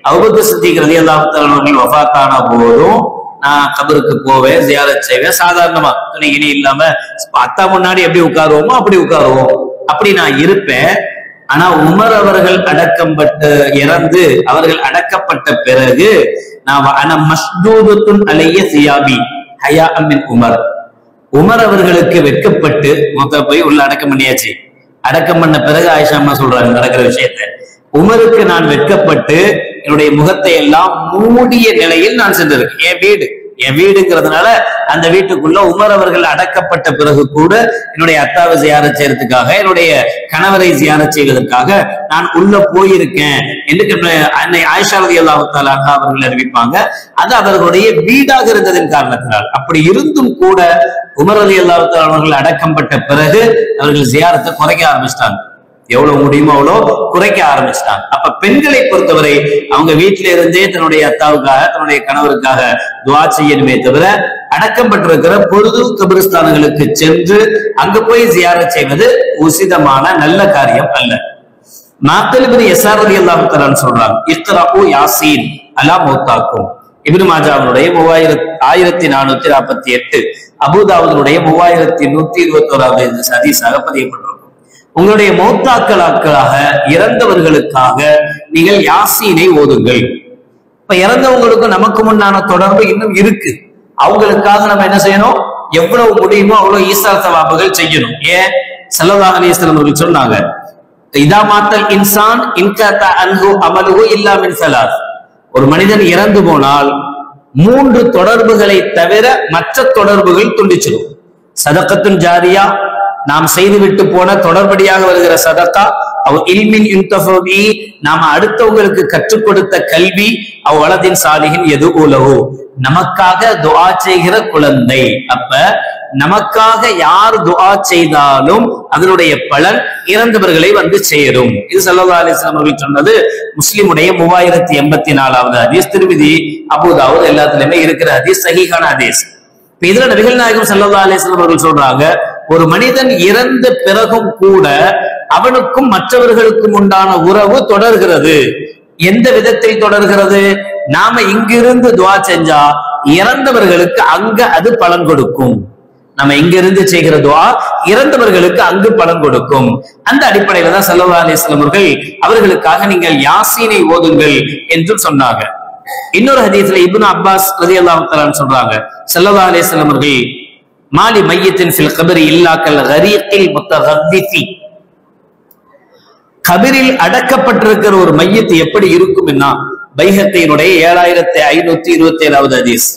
அபூபக்கர் சித்திக் ரலியல்லாஹு தஆலா அவர்கள் வஃபாத் ஆன போதும் நான் கபருக்கு போவேன், ஜியாரத் செய்வேன், சாதாரணமா துணி இனி இல்லாம அத்தா முன்னாடி எப்படி உட்காருவோமோ அப்படி உட்காருவோம், அப்படி நான் இருப்பேன். ஆனா உமர் அவர்கள் இறந்து அவர்கள் அடக்கப்பட்ட பிறகு நான் மஸ்தூதுன் அலைய சியாபி ஹயா மின் உமர், உமர் அவர்களுக்கு வெட்கப்பட்டு மொத்த போய் உள்ள அடக்கம் பண்ணியாச்சு. அடக்கம் பண்ண பிறகு ஆயிஷா அம்மா சொல்றாங்க நடக்கிற விஷயத்த, உமருக்கு நான் வெட்கப்பட்டு என்னுடைய முகத்தை எல்லாம் மூடிய நிலையில் நான் சென்றிருக்கேன். என் வீடுங்கிறதுனால அந்த வீட்டுக்குள்ள உமர் அவர்கள் அடக்கப்பட்ட பிறகு கூட என்னுடைய அத்தாவை ஜியாரத் செய்யறதுக்காக, என்னுடைய கணவரை ஜியாரத் செய்வதற்காக நான் உள்ள போயிருக்கேன் என்று அன்னை ஆயிஷா ரலியல்லாஹு தஆலா அன்ஹா அவர்கள் அறிவிப்பாங்க. அது அவர்களுடைய வீடாக இருந்ததின் காரணத்தினால். அப்படி இருந்தும் கூட உமர் ரலியல்லாஹு தஆலா அவர்கள் அடக்கப்பட்ட பிறகு அவர்கள் ஜியாரத்தை குறைக்க ஆரம்பிச்சிட்டாங்க. எவ்வளவு முடியுமோ அவ்வளோ குறைக்க ஆரம்பிச்சிட்டாங்க. அப்ப பெண்களை பொறுத்தவரை அவங்க வீட்டில இருந்தே தன்னுடைய அத்தாவுக்காக தன்னுடைய கணவருக்காக துவா செய்யணுமே தவிர அடக்கம் பெற்றிருக்கிற பொது கபிரிஸ்தான்களுக்கு சென்று அங்க போய் ஜியாரத் செய்வது உசிதமான நல்ல காரியம் அல்ல. மாத்தல் இப்னு யஸார் ரலியல்லாஹு தஆலா சொல்றாங்க, இக்ரஉ யாசீன் அலா மௌத்தாக்கும். இப்னு மாஜாவுடைய 1448, அபூதாவுடைய 3121வது ஹதீஸாக பதியப்பட்டிருக்கும். உங்களுடைய மௌத்தாக்களாக இறந்தவர்களுக்காக நீங்கள் யாசீனை ஓதுங்கள். இப்ப இறந்தவங்களுக்கு நமக்கு முன்னான தொடர்பு இன்னும் இருக்கு. அவங்களுக்காக நம்ம என்ன செய்யணும்? எவ்வளவு முடியுமோ அவ்வளவு ஈசார் சவாபுகள் செய்யணும். ஏன் ஸல்லல்லாஹு அலைஹி வஸல்லம் அவர்கள் சொன்னாங்க, இதா மாத்தல் இன்சான் இன்கத அன்ஹு அமலுஹு இல்லா மின் ஸலாஸ். ஒரு மனிதன் இறந்து போனால் 3 தொடர்புகளை தவிர மற்ற தொடர்புகள் துண்டிச்சிடும். சதகத்துன் ஜாரியா, நாம் செய்துவிட்டு போன தொடர்படியாக வருகிற சதகா, அவ் இல்மின் யுன்தஃபி, நாம அடுத்தவங்களுக்கு கற்றுக் கொடுத்த கல்வி, அவ் வலதின் சாலிஹின் யதுஉலஹு, நமக்காக துஆ செய்கிற குழந்தை. அப்ப நமக்காக யார் துஆ செய்தாலும் அதனுடைய பலன் இறந்தவர்களை வந்து சேரும். இது ஸல்லல்லாஹு அலைஹி வஸல்லம் அவர்கள் சொன்னது. முஸ்லிமுடைய 3084வது ஹதீஸ், திருமிதி, அபூதாவுத் எல்லாத்துலயுமே இருக்கிற ஹதீஸ், சஹீஹான ஹதீஸ். இதுல நபிகள் நாயகம் ஸல்லல்லாஹு அலைஹி வஸல்லம் அவர்கள் சொல்றாங்க, ஒரு மனிதன் இறந்த பிறகும் கூட அவனுக்கும் மற்றவர்களுக்கும் உண்டான உறவு தொடர்கிறது. எந்த விதத்தில் தொடர்கிறது? நாம இங்கிருந்து துஆ செஞ்சா இறந்தவர்களுக்கு அங்க அது பலன் கொடுக்கும். நம்ம இங்கிருந்து செய்கிற துஆ இறந்தவர்களுக்கு அங்கு பலன் கொடுக்கும். அந்த அடிப்படையில தான் ஸல்லல்லாஹு அலைஹி வஸல்லம் அவர்களுக்காக நீங்கள் யாசீனை ஓதுங்கள் என்று சொன்னாங்க. இன்னொரு ஹதீஸ்ல இப்னு அப்பாஸ் ரலியல்லாஹு தஆலா சொல்றாங்க, ஸல்லல்லாஹு அலைஹி வஸல்லம் அவர்கள் மாலி மையத்தின் ஃபில் கபரி இல்லா கல் கரீகில் முத்தகத்திஃபி, கபரில் அடக்கப்பட்டிருக்கிற ஒரு மையத்து எப்படி இருக்கும்னா, பைஹத்தியினுடைய 7527வது ஹதீஸ்,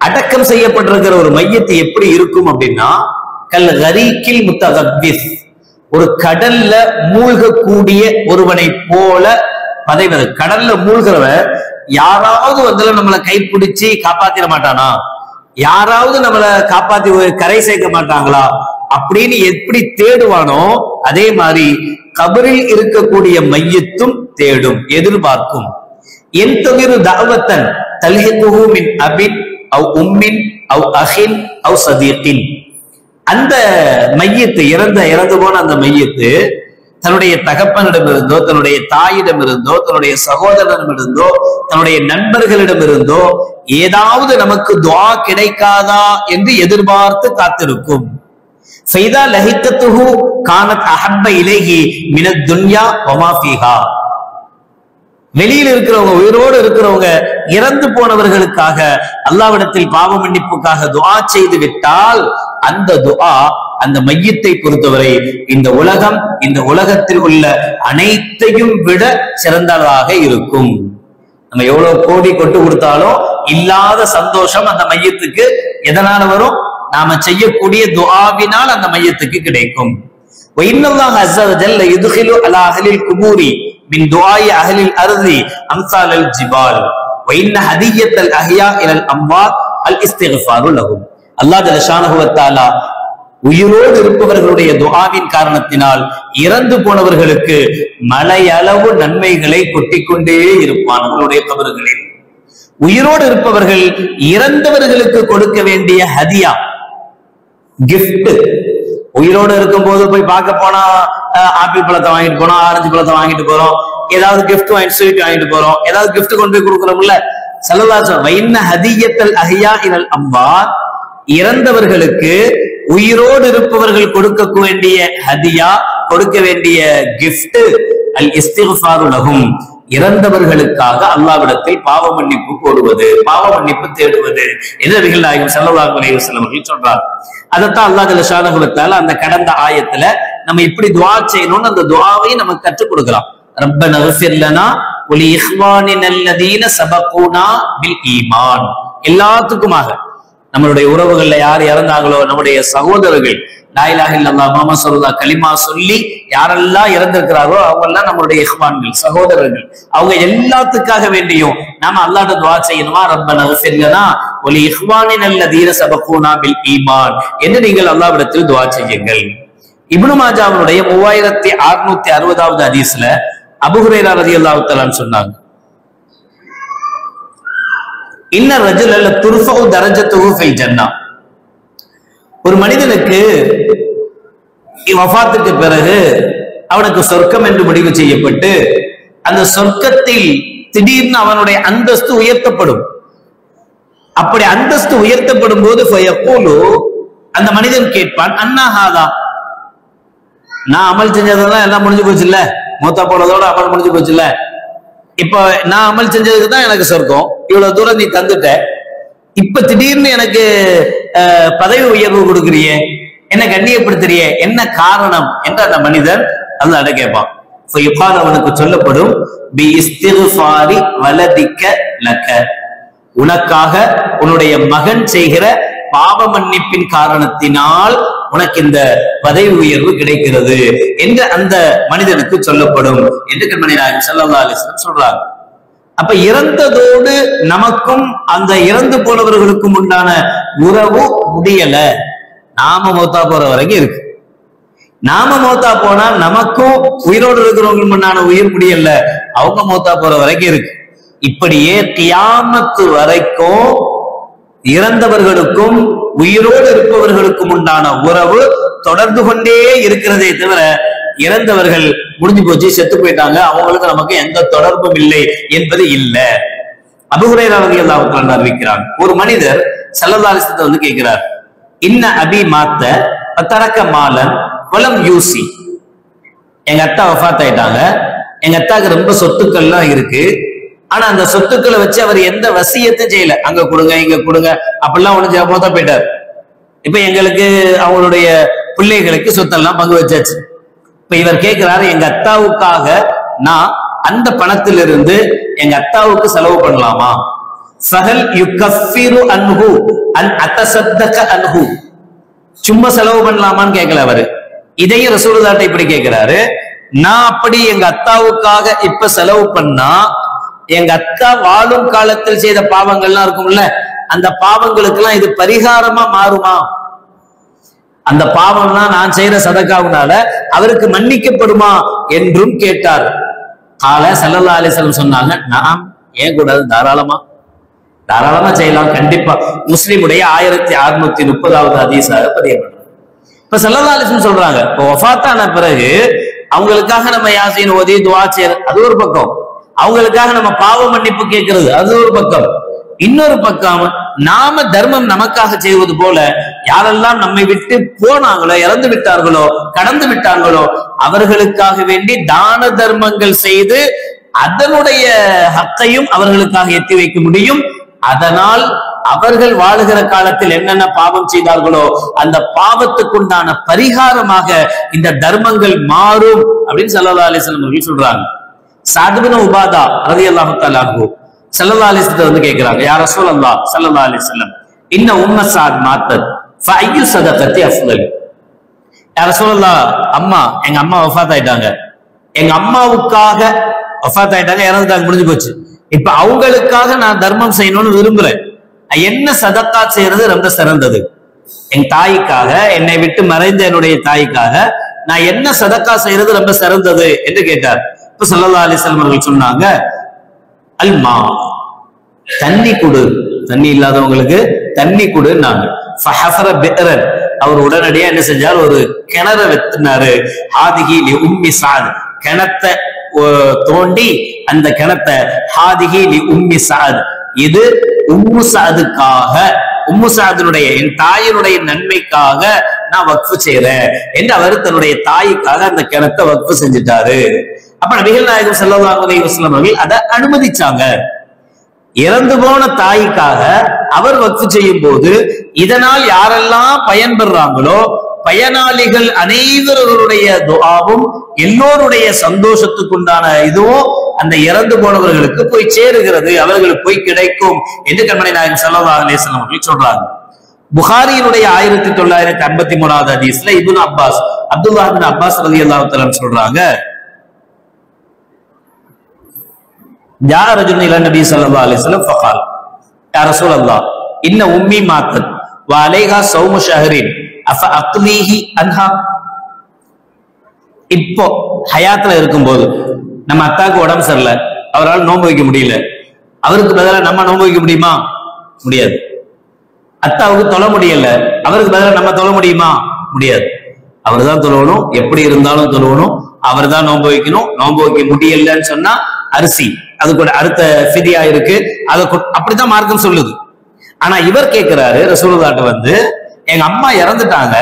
அடக்கம் செய்யப்பட்டிருக்கிற ஒரு மையத்து எப்படி இருக்கும் அப்படின்னா, கல் கரீகில் முத்தகத்திஃப், ஒரு கடல்ல மூழ்கக்கூடிய ஒருவனை போல பதைவது. கடல்ல மூழ்கிறவன் யாராவது வந்து நம்மளை கைப்பிடிச்சு காப்பாத்திட மாட்டானா? யாராவது நம்மளை காப்பாத்தி கரை சேர்க்க மாட்டாங்களா அப்படின்னு எப்படி தேடுவானோ அதே மாதிரி கபரில் இருக்கக்கூடிய மையத்தும் தேடும், எதிர்பார்க்கும். என் தொகிரு தாவத்தன் தல்ஹிகுஹு மின் அபின் அவ் உம்மின் அவ் அஹின் அவ் சதீகின், அந்த மையத்து இறந்து போன அந்த மையத்து தன்னுடைய தகப்பனிடமிருந்தோ தன்னுடைய தாயிடமிருந்தோ தன்னுடைய சகோதரனிடமிருந்தோ தன்னுடைய நண்பர்களிடமிருந்தோ ஏதாவது நமக்கு துஆ கிடைக்காதா என்று எதிர்பார்த்து காத்திருக்கும். ஃபைதா லஹிகத்துஹு கானத் அஹப்ப இலைஹி மினத் துன்யா வமா ஃபீஹா. வெளியில் இருக்கிறவங்க, உயிரோடு இருக்கிறவங்க இறந்து போனவர்களுக்காக அல்லாஹ்விடத்தில் பாவ மன்னிப்புக்காக துஆ செய்து விட்டால் அந்த துஆ அந்த மையத்தை பொறுத்தவரை இந்த உலகம், இந்த உலகத்தில் உள்ள அனைத்தையும் விட சிறந்ததாக இருக்கும். நம்ம எவ்வளவு கோடி கொட்டு கொடுத்தாலும் இல்லாத சந்தோஷம் அந்த மையத்துக்கு எதனால வரும்? நாம செய்யக்கூடிய துஆவினால் அந்த மையத்துக்கு கிடைக்கும். வஇன்னல்லாஹ அஸ்ஸ வஜல்ல யுத்கிலு அலா அஹ்லில் குபூரி மின் துஆஇ அஹ்லில் அர்தி அம்சாலல் ஜிபால் வஇன்ன ஹதியத்தல் அஹ்யா இலல் அம்வாத் அல் இஸ்திக்ஃபாரு லஹும். அல்லாஹ் ஜல்ல ஷானஹு வ தஆலா உயிரோடு இருப்பவர்களுடைய துஆவின் காரணத்தினால் இறந்து போனவர்களுக்கு மலையளவு நன்மைகளை கொட்டிக்கொண்டே இருப்பான் அவர்களுடைய கபறுகளில். உயிரோடு இருப்பவர்கள் இறந்தவர்களுக்கு கொடுக்க வேண்டிய ஹதியா, கிஃப்ட், உயிரோடு இருக்கும் போது போய் பார்க்க போனா ஆப்பிள் பழத்தை வாங்கிட்டு போறோம், ஆரஞ்சு பழத்தை வாங்கிட்டு போறோம், ஏதாவது கிஃப்ட் வாங்கிட்டு ஸ்வீட் வாங்கிட்டு போறோம், ஏதாவது கிஃப்ட் கொண்டு போய் கொடுக்குறோம்ல, ஸல்லல்லாஹு அலைஹி வஸல்லம் வைன்ன ஹதியத்தல் அஹ்யா இலல் அம்வாத், இறந்தவர்களுக்கு உயிரோடு இருப்பவர்கள் கொடுக்க வேண்டிய ஹதியா, கொடுக்க வேண்டிய கிஃப்ட் அல் இஸ்திக்ஃபாரு லஹும், இறந்தவர்களுக்காக அல்லாஹ்விடத்தில் பாவ மன்னிப்பு கோருவது, பாவ மன்னிப்பு தேடுவது என்று நபிகள் நாயகம் ஸல்லல்லாஹு அலைஹி வஸல்லம் அவர்கள் சொல்றாங்க. அதைத்தான் அல்லாஹ் ஜல்ல ஷானஹு வ தஆலா அந்த கடந்த ஆயத்துல நம்ம இப்படி துஆ செய்யணும்னு அந்த துஆவை நமக்கு கற்றுக் கொடுக்கலாம். ரப்பனா இக்ஃபிர் லனா வ லி இஹ்வானினா அல்லதீன சபகூனா பில் ஈமான். எல்லாத்துக்குமாக நம்மளுடைய உறவுகள்ல யார் இறந்தாங்களோ, நம்முடைய சகோதரர்கள் லா இலாஹ இல்லல்லாஹ் முஹம்மது ஸல்லல்லாஹு கலிமா சொல்லி யாரெல்லாம் இறந்திருக்கிறாரோ அவங்க எல்லாம் நம்மளுடைய இஹ்வான்கள், சகோதரர்கள். அவங்க எல்லாத்துக்காக வேண்டியும் நாம அல்லாஹ்ட்ட துஆ செய்யணுமா, ரப்பனா இக்ஃபிர் லனா வ லி இஹ்வானினா அல்லதீன சபகூனா பில் ஈமான் என்று நீங்கள் அல்லாஹ்விடத்தில் துஆ செய்யுங்கள். இப்னு மாஜாவுடைய 3660வது ஹதீஸ்ல அபூ ஹுரைரா ரலியல்லாஹு தஆலா சொன்னாங்க, இன்ன ரஜுல துர்ஃபஉ தரஜத்துஹு ஃபில் ஜன்னah, ஒரு மனிதனுக்கு வஃபாத்துக்கு பிறகு அவனுக்கு சொர்க்கம் என்று முடிவு செய்யப்பட்டு அந்த சொர்க்கத்தில் திடீர்னு அவனுடைய அந்தஸ்து உயர்த்தப்படும். அப்படி அந்தஸ்து உயர்த்தப்படும் போது அந்த மனிதன் கேட்பான், அன்னா ஹாதா, நான் அமல் செஞ்சதெல்லாம் எல்லாம் முடிஞ்சு போச்சு இல்ல, மூத்தா போனதோட அமல் முடிஞ்சு போச்சு இல்ல, இப்ப நான் அமல் செஞ்சதுக்கு தான் எனக்கு சொர்க்கம், இவ்வளவு தூரம் நீ தந்துட்ட, இப்ப திடீர்னு எனக்கு பதவி உயர்வு கொடுக்குறியே, என்ன கண்ணியப்படுத்துறியே, என்ன காரணம் என்று அந்த மனிதன் அல்லாஹ்ட்ட கேட்பான். அவனுக்கு சொல்லப்படும், பி இஸ்திக்ஃபாரி வலதிக்க லக, உனக்காக உன்னுடைய மகன் செய்கிற பாவ மன்னிப்பின் காரணத்தினால் உனக்கு இந்த பதவி உயர்வு கிடைக்கிறது என்று அந்த மனிதனுக்கு சொல்லப்படும் என்று கண்மணி நாயகம் ஸல்லல்லாஹு அலைஹி வஸல்லம் சொல்றாங்க. அப்ப இறந்ததோடு நமக்கும் அந்த இறந்து போனவர்களுக்கும் உண்டான உறவு முடியல, நாம மௌத்தா போற வரைக்கும் இருக்கு. நாம மௌத்தா போனா நமக்கும் உயிரோடு இருக்கிறவங்களுக்கு உண்டான உயிர் முடியல, அவங்க மௌத்தா போற வரைக்கும் இருக்கு. இப்படியே கியாமத்து வரைக்கும் இறந்தவர்களுக்கும் உயிரோடு இருப்பவர்களுக்கும் உண்டான உறவு தொடர்ந்து கொண்டே இருக்கிறதே தவிர இறந்தவர்கள் முடிஞ்சு போச்சு, செத்து போயிட்டாங்க, அவங்களுக்கு நமக்கு எந்த தொடர்பும் இல்லை என்பது இல்ல. அபூ ஹுரைரா ரலியல்லாஹு தஆலா அறிவிக்கிறார், ஒரு மனிதர் ஸல்லல்லாஹு அலைஹி வஸல்லம் வந்து கேட்கிறார், இன்ன அபி மாத்த தரக்க மாலன் வலம் யூசி, எங்க அத்தா வஃபாத் ஆயிட்டாங்க, எங்க அத்தாக்கு ரொம்ப சொத்துக்கள்லாம் இருக்கு, ஆனா அந்த சொத்துக்களை வச்சு அவர் எந்த வசியத்தையும் செய்யல, அங்க கொடுங்க இங்க கொடுங்க அப்படிலாம் ஒண்ணு போதா போயிட்டார். இப்ப எங்களுக்கு அவங்களுடைய பிள்ளைகளுக்கு சொத்தெல்லாம் பங்கு வச்சாச்சு. இப்ப இவர் கேட்கிறாரு, எங்க அத்தாவுக்காக நான் அந்த பணத்திலிருந்து எங்க அத்தாவுக்கு செலவு பண்ணலாமா? ஃபஹல் யுகஃபிரு அன்ஹு அன் அத்தஸத்தக அன்ஹு, சும்மா செலவு பண்ணலாமான்னு கேட்கல அவரு. இதையும் ரசூலுல்லாஹ் இப்படி கேட்கிறாரு, நான் அப்படி எங்க அத்தாவுக்காக இப்ப செலவு பண்ணா எங்க அத்தா வாழும் காலத்தில் செய்த பாவங்கள்லாம் இருக்கும்ல, அந்த பாவங்களுக்கு எல்லாம் இது பரிகாரமா மாறுமா? அந்த பாவம்லாம் நான் செய்யற சதகாவுனால அவருக்கு மன்னிக்கப்படுமா என்றும் கேட்டார். கால ஸல்லல்லாஹு அலைஹி வஸல்லம் சொன்னாங்க, நாம் ஏன் கூடாது, தாராளமா தாராளமா செய்யலாம், கண்டிப்பா. முஸ்லிமுடைய 1630வது ஹதீஸாக பதியப்பட்டது. இப்ப ஸல்லல்லாஹு அலைஹி வஸல்லம் சொல்றாங்க, இப்போ வஃபாத்தான பிறகு அவங்களுக்காக நம்ம யாசீன் ஓதி துஆ செய்யறது அது ஒரு பக்கம், அவங்களுக்காக நம்ம பாவ மன்னிப்பு கேட்கிறது அது ஒரு பக்கம். இன்னொரு பக்கம் நாம தர்மம் நமக்காக செய்வது போல யாரெல்லாம் நம்மை விட்டு போனாங்களோ, இறந்து விட்டார்களோ, கடந்து விட்டார்களோ அவர்களுக்காக வேண்டி தான தர்மங்கள் செய்து அதனுடைய ஹக்கையும் அவர்களுக்காக எத்தி வைக்க முடியும். அதனால் அவர்கள் வாழுகிற காலத்தில் என்னென்ன பாவம் செய்தார்களோ அந்த பாவத்துக்குண்டான பரிகாரமாக இந்த தர்மங்கள் மாறும் அப்படின்னு ஸல்லல்லாஹு அலைஹி வஸல்லம் அவர்கள் சொல்றாங்க. சஅத் இப்னு உபாதா ரலியல்லாஹு தஆலா அன்ஹு ஸல்லல்லாஹு அலைஹி வஸல்லம் வந்து கேக்குறாங்க, யா ரசூலல்லாஹ் ஸல்லல்லாஹு அலைஹி வஸல்லம், இன்ன உம்ம சஅத் மாத்தத் ஃபஅய்யு ஸதகத்தி அஃதல். யா ரசூலல்லாஹ், அம்மா எங்க அம்மா வஃபாத் ஆயிட்டாங்க, எங்க அம்மாவுக்காக வஃபாத் ஆயிட்டாங்க, இறந்துட்டாங்க, முடிஞ்சு போச்சு. இப்ப அவங்களுக்காக நான் தர்மம் செய்யணும்னு விரும்புறேன், என்ன சதக்கா செய்யறது ரொம்ப சிறந்தது? என் தாய்க்காக, என்னை விட்டு மறைந்த என்னுடைய தாய்க்காக நான் என்ன சதக்கா செய்யறது ரொம்ப சிறந்தது என்று கேட்டார். இப்ப ஸல்லல்லாஹு அலைஹி வஸல்லம் அவர்கள் சொன்னாங்க, அல்மா, தண்ணி கொடு, தண்ணி இல்லாதவங்களுக்கு தண்ணி கொடுன்னாங்க. ஃபஹஃபர பிஅரன், அவர் உடனடியா என்ன செஞ்சார், ஒரு கிணறு வெட்டினாரு. ஹாதிஹி லி உம்மி சஅத், கிணத்தை தோண்டி அந்த கிணத்தை ஹாதிஹி லி உம்மி சஅத், இது உம்மு சாதுக்காக, உம்மு சாதுனுடைய என் தாயினுடைய நன்மைக்காக நான் வக்ஃபு செய்யறேன் என்று அவர் தன்னுடைய தாய்க்காக அந்த கிணத்தை வக்ஃபு செஞ்சுட்டாரு. அப்ப நபிகள் நாயகம் ஸல்லல்லாஹு அலைஹி வஸல்லம் அவர்கள் அதை அனுமதிச்சாங்க. இறந்து போன தாய்க்காக அவர் வக்ஃபு செய்யும் போது இதனால் யாரெல்லாம் பயன்பெறாங்களோ பயனாளிகள் அனைவருடைய துஆவும் எல்லோருடைய சந்தோஷத்துக்குண்டான இதுவும் அந்த இறந்து போனவர்களுக்கு போய் சேருகிறது, அவர்களுக்கு போய் கிடைக்கும் என்று கண்மணி நாயகம் ஸல்லல்லாஹு அலைஹி வஸல்லம் அவர்கள் சொல்றாங்க. புகாரியினுடைய 1953 ஹதீஸ்ல இப்னு அப்பாஸ், அப்துல்லாஹ் இப்னு அப்பாஸ் ரலியல்லாஹு தஆலா சொல்றாங்க, ஜா ரஜுலுன் இலா நபி ஸல்லல்லாஹு அலைஹி வஸல்லம் ஃபகால் யா ரசூலல்லாஹ் இன்ன உம்மி மாத்தத் வ அலைஹா ஸௌமு ஷஹரின் அஃப அக்லீஹி அன்ஹா. இப்போ ஹயாத்துல இருக்கும்போது நம்ம அத்தாக்கு உடம்பு சரியில்லை, அவரால் நோன்பு வைக்க முடியல, அவருக்கு பதிலாக நம்ம நோன்பு வைக்க முடியுமா? முடியாது. அத்தாவுக்கு தொழ முடியல, அவருக்கு பதிலாக நம்ம தொழ முடியுமா? முடியாது. அவர் தான் தொழணும், எப்படி இருந்தாலும் தொழணும், அவர் தான் நோன்பு வைக்கணும். நோன்பு வைக்க முடியலன்னு சொன்னா அரிசி அது கூட அடுத்த ஃபிதியா இருக்கு, அதை அப்படிதான் மார்க்கம் சொல்லுது. ஆனா இவர் கேட்கிறாரு ரசூலுல்லாஹ்ட்ட வந்து, எங்க அம்மா இறந்துட்டாங்க,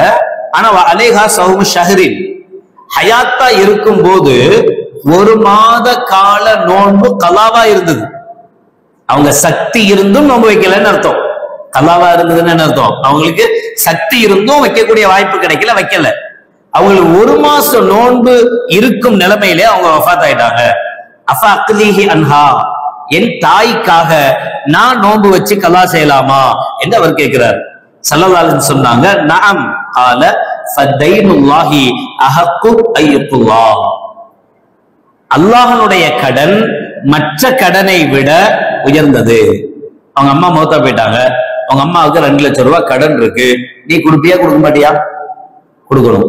ஆனா அலைஹா ஸௌமு ஷஹரின், ஹயாத்தா இருக்கும் போது 1 மாத கால நோன்பு கலாவா இருந்தது. அவங்க சக்தி இருந்தும் நோன்பு வைக்கலன்னு அர்த்தம். கலாவா இருந்ததுன்னு அர்த்தம், அவங்களுக்கு சக்தி இருந்தும் வைக்கக்கூடிய வாய்ப்பு கிடைக்கல, வைக்கல. அவங்களுக்கு 1 மாசம் நோன்பு இருக்கும் நிலைமையிலே அவங்க வஃபாத் ஆயிட்டாங்க. அஃப அக்லீஹி அன்ஹா, என் தாய்க்காக நான் நோன்பு வச்சு கலா செய்யலாமா என்று அவர் கேட்கிறார். ஸல்லல்லாஹு அலைஹி வஸல்லம் சொன்னாங்க, நஅம் قال فدينுல்லாஹி அஹக்கு அய்யுல்லாஹ், அல்லாஹ்வுடைய கடன் மற்ற கடனை விட உயர்ந்தது. அவங்க அம்மா மௌத்தா போயிட்டாங்க, அவங்க அம்மாவுக்கு 2 லட்சம் ரூபாய் கடன் இருக்கு, நீ கொடுப்பியா கொடுக்க மாட்டியா? கொடுக்கணும்,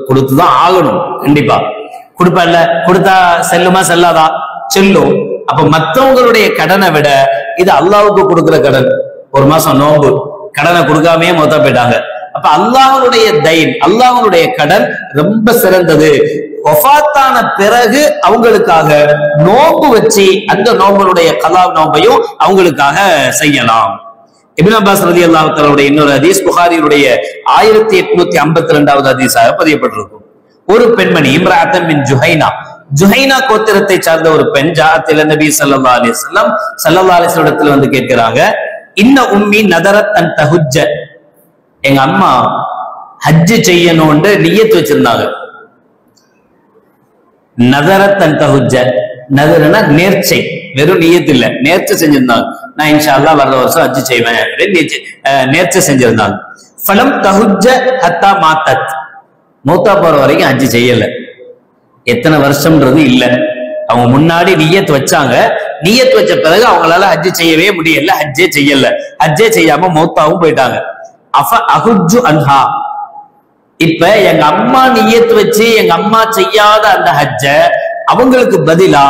கொடுத்துதான் ஆகணும், கண்டிப்பா கொடுப்ப. இல்ல கொடுத்தா செல்லுமா செல்லாதா? செல்லும். அப்ப மற்றவங்களுடைய கடனை விட இது அல்லாஹ்வுக்கு கொடுக்கிற கடன். 1 மாசம் நோன்பு கடனை கொடுக்காமயே மௌத்தா போயிட்டாங்க. அப்ப அல்லாஹ்வுடைய தைன், அல்லாஹ்வுடைய கடன் ரொம்ப சிறந்தது. வஃபாத்தான பிறகு அவங்களுக்காக நோன்பு வச்சு அந்த நோன்புடைய கலா நோன்பையும் அவங்களுக்காக செய்யலாம். இப்னு அப்பாஸ் ரலியல்லாஹு தஆலாவுடைய இன்னொரு ஹதீஸ் புகாரியுடைய 1852வது ஹதீஸாக பதியப்பட்டிருக்கும். ஒரு பெண்மணி இம்ராஅத்தன் மின் ஜுஹைனா, ஜுஹைனா கோத்திரத்தை சார்ந்த ஒரு பெண் ஜாஅத் இல நபி ஸல்லல்லாஹு அலைஹி வஸல்லம், ஸல்லல்லாஹு அலைஹி வஸல்லம் இடத்துல வந்து கேட்கிறாங்க, இன்ன உம்மி நதரத் அன் தஹுஜ்ஜ, எங்க அம்மா ஹஜ் செய்யணும்னு நியத் வச்சிருந்தாங்க. நதரத் அன் தஹுஜ்ஜ, நதர்னா நேர்ச்சை, வெறும் நியத் இல்ல, நேர்ச்சை செஞ்சிருந்தாங்க. நான் இன்ஷா அல்லாஹ் வர்ற வருஷம் ஹஜ் செய்வேன், நேர்ச்சை செஞ்சிருந்தாங்க. ஃபலம் தஹுஜ்ஜ ஹத்தா மாத்தத், மௌத்தா போற வரைக்கும் ஹஜ் செய்யல. எத்தனை வருஷம்ன்றது இல்ல, அவங்க முன்னாடி நியத் வச்சாங்க, நியத் வச்ச பிறகு அவங்களால ஹஜ் செய்யவே முடியல, ஹஜ்ஜே செய்யல, ஹஜ்ஜே செய்யாம மௌத்தாவும் போயிட்டாங்க. அஃப அஹுஜ்ஜு அன்ஹா, இப்ப எங்க அம்மா நியத் வச்சு எங்க அம்மா செய்யாத அந்த ஹஜ்ஜ அவங்களுக்கு பதிலா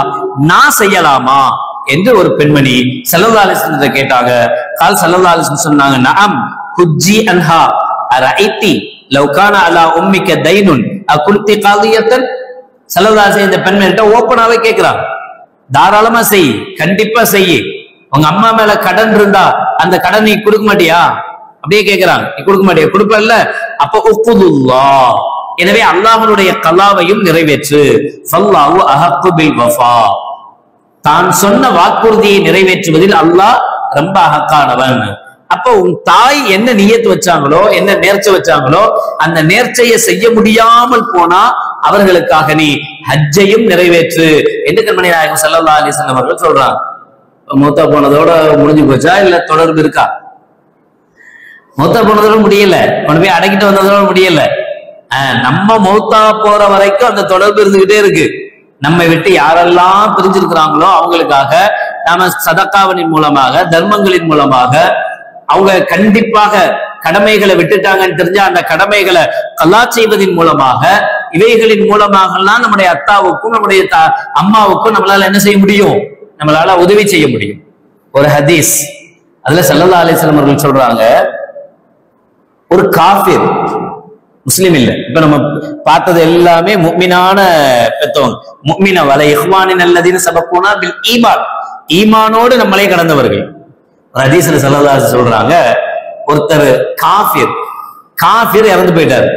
நான் செய்யலாமா என்று ஒரு பெண்மணி ஸல்லல்லாஹு அலைஹி வஸல்லம் கேட்டாங்க. கால் ஸல்லல்லாஹு அலைஹி வஸல்லம் சொன்னாங்க, நஅம் ஹுஜ்ஜி அன்ஹா அரஐதி லவ் கான அலா உம்மிக தைனுன் அகுன்தி காதியத்தன். ஸல்லல்லாஹு அலைஹி வஸல்லம் இந்த பெண்மணிட்ட ஓப்பனாவே கேட்கிறாங்க, தாராளமா செய், கண்டிப்பா செய். உங்க அம்மா மேல கடன் இருந்தா அந்த கடன் நீ கொடுக்க மாட்டியா? அப்படியே கேட்கிறாங்க, நீ கொடுக்க மாட்டியா? கொடுப்பல்ல, அப்ப உக்குதுல்லாஹ், எனவே அல்லாஹ்வுடைய கலாவையும் நிறைவேற்று. ஃபல்லாஹு அஹக்கு பில் வஃபா, தான் சொன்ன வாக்குறுதியை நிறைவேற்றுவதில் அல்லாஹ் ரொம்ப அஹக்கானவன். அப்ப உன் தாய் என்ன நியத்து வச்சாங்களோ, என்ன நேர்ச்சை வச்சாங்களோ, அந்த நேர்ச்சையை செய்ய முடியாமல் போனா அவர்களுக்காக நீ ஹஜ்ஜையும் நிறைவேற்று என்று கண்மணி நாயகம் ஸல்லல்லாஹு அலைஹி வஸல்லம் அவர்கள் சொல்றாங்க. மௌத்தா போனதோட முடிஞ்சு போச்சா, இல்ல தொடர்பு இருக்கா? மௌத்தா போனதோட முடியல, கொண்டு போய் அடக்கிட்டு வந்ததோட முடியல. நம்ம மௌத்தா போற வரைக்கும் அந்த தொடர்பு இருந்துகிட்டே இருக்கு. நம்மை விட்டு யாரெல்லாம் பிரிஞ்சிருக்கிறாங்களோ அவங்களுக்காக நாம சதக்காவின் மூலமாக, தர்மங்களின் மூலமாக, அவங்க கண்டிப்பாக கடமைகளை விட்டுட்டாங்கன்னு தெரிஞ்சா அந்த கடமைகளை கல்லா செய்வதன் மூலமாக, இவைகளின் மூலமாக எல்லாம் நம்முடைய அத்தாவுக்கும் நம்முடைய அம்மாவுக்கும் நம்மளால என்ன செய்ய முடியும்? நம்மளால உதவி செய்ய முடியும். ஒரு ஹதீஸ் அதுல ஸல்லல்லாஹு அலைஹி வஸல்லம் அவர்கள் சொல்றாங்க, ஒரு காஃபிர், முஸ்லிம் இல்ல, இப்ப நம்ம பார்த்தது எல்லாமே முஃமினான பெத்தவங்க, முஃமின வல இஹ்வானின் அல்லதீன சபக்கூனா பில் ஈமான், ஈமானோடு நம்மளே கடந்தவர்கள். ஹதீஸ்ல ஸல்லல்லாஹு அலைஹி சொல்றாங்க, ஒருத்தர் காஃபிர் இறந்து போயிட்டார்.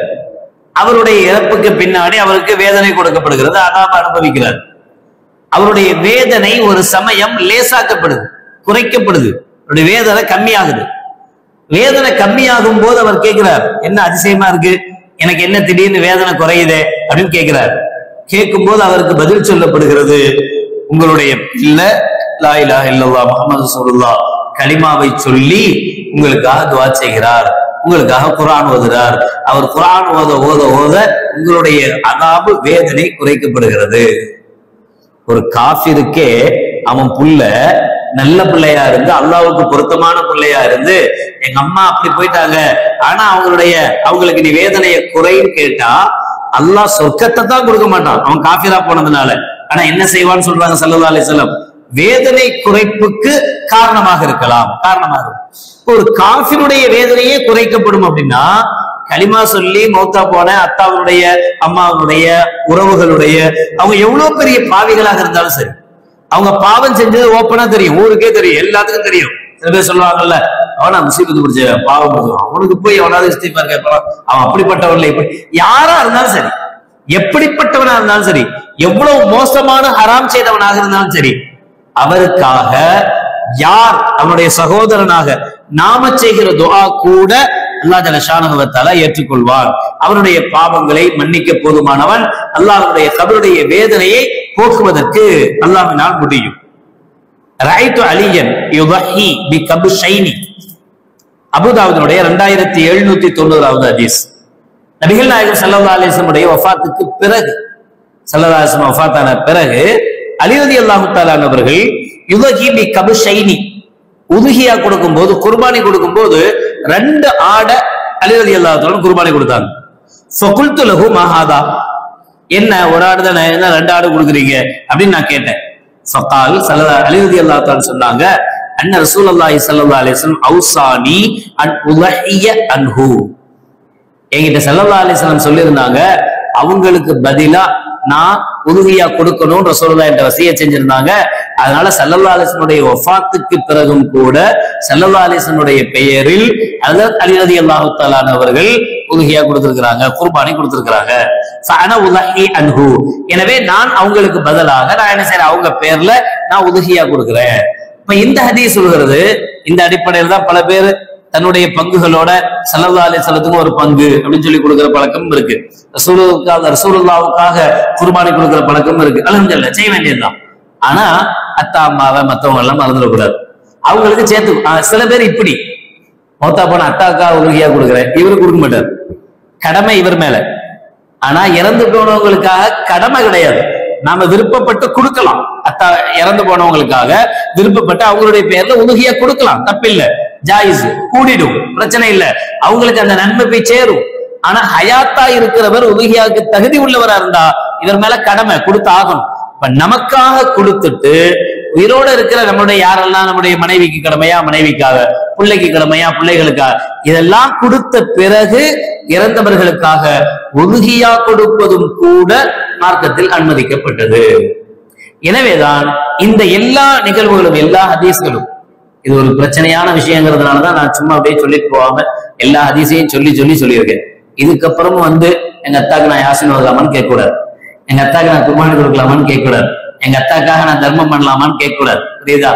அவருடைய இறப்புக்கு பின்னாடி அவருக்கு வேதனை கொடுக்கப்படுகிறது, அதாப அனுபவிக்கிறார். அவருடைய வேதனை ஒரு சமயம் லேசாக்கப்படுது, குறைக்கப்படுது, அவருடைய வேதனை கம்மியாகுது. வேதனை கம்மியாகும் போது அவர் கேட்கிறார், என்ன அதிசயமா இருக்கு, எனக்கு என்ன திடீர்னு வேதனை குறையுதே அப்படின்னு கேட்கிறார். கேட்கும் போது அவருக்கு பதில் சொல்லப்படுகிறது, உங்களுடைய பிள்ளை லா இலாஹ இல்லல்லாஹ் முஹம்மது ரசூலுல்லாஹ் கலிமாவை சொல்லி உங்களுக்காக துஆ செய்கிறார், உங்களுக்காக குர்ஆன் ஓதுகிறார். அவர் குர்ஆன் ஓத ஓத ஓத உங்களுடைய அதாபு வேதனை குறைக்கப்படுகிறது. ஒரு காஃபிருக்கே அவன் புள்ள நல்ல பிள்ளையா இருந்து, அல்லாஹ்வுக்கு பொருத்தமான பிள்ளையா இருந்து, எங்க அம்மா அப்படி போயிட்டாங்க, ஆனா அவங்களுக்கு நீ வேதனையை குறைன்னு கேட்டா அல்லாஹ் சொர்க்கத்தை தான் கொடுக்க மாட்டான் அவன் காஃபிரா போனதுனால. ஆனா என்ன செய்வான்னு சொல்றாங்க ஸல்லல்லாஹு அலைஹி வஸல்லம், வேதனை குறைப்புக்கு காரணமாக இருக்கலாம். ஒரு காஃபிருடைய வேதனையே குறைக்கப்படும் அப்படின்னா, களிமா சொல்லி மௌத்தா போன அத்தாவுடைய அம்மாவுடைய உறவுகளுடைய அவங்க எவ்வளவு பெரிய பாவிகளாக இருந்தாலும் சரி, அவங்க பாவம் செஞ்சது ஓப்பனா தெரியும், ஊருக்கே தெரியும், எல்லாத்துக்கும் தெரியும். சில பேர் சொல்லுவாங்கல்ல, அவனா முசீபத்து பிடிச்ச பாவம் பண்ணுவான், அவனுக்கு போய் எவனாவது இஸ்திக்ஃபார் கேட்பான், அவன் அப்படிப்பட்டவன்ல இப்படி யாரா இருந்தாலும் சரி, எப்படிப்பட்டவனா இருந்தாலும் சரி, எவ்வளவு மோசமான ஹராம் செய்தவனாக இருந்தாலும் சரி, அவருக்காக யார் அவனுடைய சகோதரனாக நாம செய்கிற துஆ கூட அல்லாஹ் ஜல்ல ஷானஹு வ தஆலா ஏற்றுக்கொள்வார். அவருடைய பாவங்களை மன்னிக்க போதுமானவன். அல்லாஹ்வுடைய கபருடைய வேதனையை போக்குவதற்கு அல்லாஹ்வினால் முடியும். ரஅய்து அலியன் யுதஹி பிகப்ஷைனி, அபூதாவுதுடைய 2790வது ஹதீஸ். நபிகள் நாயகம் ஸல்லல்லாஹு அலைஹி வஸல்லம் உடைய வஃபாத்துக்கு பிறகு, ஸல்லல்லாஹு அலைஹி வஸல்லம் வஃபாத்தான பிறகு அலி ரலியல்லாஹு தஆலா அவர்கள் யுதஹி பிகப்ஷைனி உதுஹியா கொடுக்கும் போது, குர்பானி கொடுக்கும் போது 2 ஆடை அலி ரலியல்லாஹு தஆலா குர்பானி கொடுத்தாங்க. ஃபகுல்து லஹு மா ஹாதா, என்ன ஒரு ஆடு தானே, என்ன 2 ஆடு கொடுக்குறீங்க அப்படின்னு நான் கேட்டேன். ஃபகால் அலி ரலியல்லாஹு தஆலா சொன்னாங்க, அன்ன ரசூலுல்லாஹி ஸல்லல்லாஹு அலைஹி வஸல்லம் அவுசானி அன் உலஹிய அன்ஹு, என்கிட்ட ஸல்லல்லாஹு அலைஹி வஸல்லம் சொல்லியிருந்தாங்க, அவங்களுக்கு பதிலா நான் உதுஹியா கொடுக்கணும் ரசூலுல்லாஹ் என்ற வசியத் செஞ்சிருந்தாங்க. அதனால ஸல்லல்லாஹு அலைஹி வஸல்லம் உடைய வஃபாத்துக்கு பிறகும் கூட ஸல்லல்லாஹு அலைஹி வஸல்லம் உடைய பெயரில் ஹஜ்ரத் அலி ரலியல்லாஹு தஆலா அவர்கள் உதுஹியா கொடுத்திருக்காங்க, குர்பானி கொடுத்திருக்காங்க. ஃபஅனா உலஹி அன்ஹு, எனவே நான் அவங்களுக்கு பதிலாக நான் என்ன செய்றேன், அவங்க பேர்ல நான் உதுஹியா கொடுக்கிறேன். இப்ப இந்த ஹதீஸ் சொல்கிறது, இந்த அடிப்படையில் தான் பல பேர் தன்னுடைய பங்குகளோட ஸல்லல்லாஹு அலைஹி வஸல்லத்துக்கு ஒரு பங்கு அப்படின்னு சொல்லி கொடுக்கிற பழக்கம் இருக்கு. ரசூலுல்லாஹ்வுக்காக குர்பானி கொடுக்கிற பழக்கம் இருக்கு. அல்ஹம்துலில்லாஹ் செய்ய வேண்டியதுதான். ஆனா அத்தா அம்மாவை மத்தவங்க எல்லாம் மறந்துடக்கூடாது, அவங்களுக்கு சேர்த்து. சில பேர் இப்படி மௌத்தா போன அத்தாக்கா உலகியா கொடுக்குறேன், இவரு கொடுக்க மாட்டார், கடமை இவர் மேல. ஆனா இறந்து போனவங்களுக்காக கடமை கிடையாது, நாம விருப்பப்பட்டு கொடுக்கலாம். அத்தா இறந்து போனவங்களுக்காக விருப்பப்பட்டு அவங்களுடைய பேர்ல உலகியா கொடுக்கலாம், தப்பில்லை, ஜாயிஸ், கூடிடும், பிரச்சனை இல்லை, அவங்களுக்கு அந்த நன்மை போய் சேரும். ஆனா ஹயாத்தா இருக்கிறவர் உலகியாவுக்கு தகுதி உள்ளவரா இருந்தா இவர் மேல கடமை கொடுத்து ஆகணும். இப்ப நமக்காக கொடுத்துட்டு உயிரோட இருக்கிற நம்மளுடைய யாரெல்லாம் நம்முடைய மனைவிக்கு கடமையா மனைவிக்காக, பிள்ளைக்கு கடமையா பிள்ளைகளுக்காக, இதெல்லாம் கொடுத்த பிறகு இறந்தவர்களுக்காக உலுஹியா கொடுப்பதும் கூட மார்க்கத்தில் அனுமதிக்கப்பட்டது. எனவேதான் இந்த எல்லா நிகழ்வுகளும், எல்லா ஹதீஸ்களும், இது ஒரு பிரச்சனையான விஷயங்கிறதுனாலதான் நான் சும்மா அப்படியே சொல்லிட்டு போகாம எல்லா ஹதீஸையும் சொல்லியிருக்கேன். இதுக்கப்புறமும் எங்க அத்தாக்கு நான் யாசின் ஓதலாமான்னு கேட்கக்கூடாது, எங்க அத்தாக்கு நான் குர்பானி கொடுக்கலாமான்னு கேட்கக்கூடாது, எங்க அத்தாக்காக நான் தர்மம் பண்ணலாமான்னு கேட்கக்கூடாது. புரியுதா?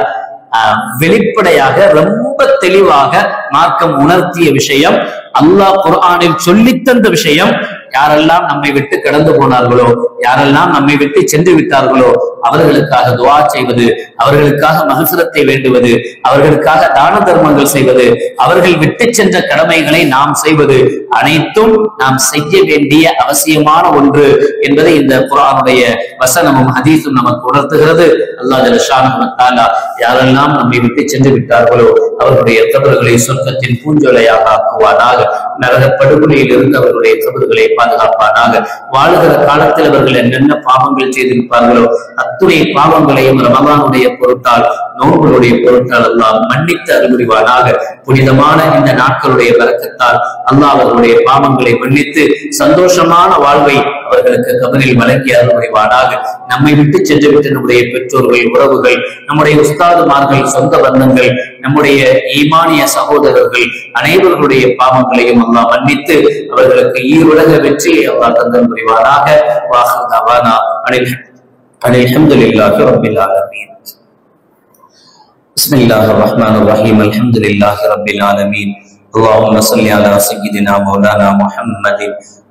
வெளிப்படையாக ரொம்ப தெளிவாக மார்க்கம் உணர்த்திய விஷயம், அல்லாஹ் குர்ஆனில் சொல்லித்தந்த விஷயம். யாரெல்லாம் நம்மை விட்டு கடந்து போனார்களோ, யாரெல்லாம் நம்மை விட்டு சென்று விட்டார்களோ அவர்களுக்காக துஆ செய்வது, அவர்களுக்காக மக்ஃபிரத்தை வேண்டுவது, அவர்களுக்காக தான தர்மங்கள் செய்வது, அவர்கள் விட்டு சென்ற கடமைகளை நாம் செய்வது, அனைத்தும் நாம் செய்ய வேண்டிய அவசியமான ஒன்று என்பதை இந்த குர்ஆனுடைய வசனமும் ஹதீஸும் நமக்கு உணர்த்துகிறது. அல்லாஹ் ஜல்ல ஷானஹு வ தஆலா யாரெல்லாம் நம்மை விட்டு சென்று விட்டார்களோ அவர்களுடைய கபர்களை சொர்க்கத்தின் பூஞ்சோலையாக ஆக்குவானாக. நரக படுகொலையில் இருந்து அவர்களுடைய கபர்களை பாதுகாப்பானாக. வாழ்கிற காலத்தில் அவர்கள் என்னென்ன பாவங்கள் செய்திருப்பார்களோ அத்துணை பாவங்களையும் ரமலானுடைய பொருட்டால் நோன்புடைய பொருட்டால் அல்லாஹ் மன்னித்து அருள்புரிவானாக. புனிதமான இந்த நாட்களுடைய பரக்கத்தால் அல்லாஹ் அவர்களுடைய பாவங்களை மன்னித்து சந்தோஷமான வாழ்வை அவர்களுக்கு கபரில் வழங்கி அருள்புரிவானாக. நம்மை விட்டு சென்று விட்டு நம்முடைய பெற்றோர்கள், உறவுகள், நம்முடைய உஸ்தாதுமார்கள், சொந்த பந்தங்கள், நம்முடைய ஈமானிய சகோதரர்கள் அனைவர்களுடைய பாவங்களையும் அல்லாஹ் மன்னித்து அவர்களுக்கு ஈருலக வெற்றியை அல்லாஹ் தந்தல் புரிவானாக. வாஹிர் தவானா அனில் ஹம்துலில்லாஹி ரப்பில் ஆலமீன். பிஸ்மில்லாஹிர் ரஹ்மானிர் ரஹீம். அல்ஹம்துலில்லாஹி ரப்பில் ஆலமீன். اللهم صل على سيدنا مولانا محمد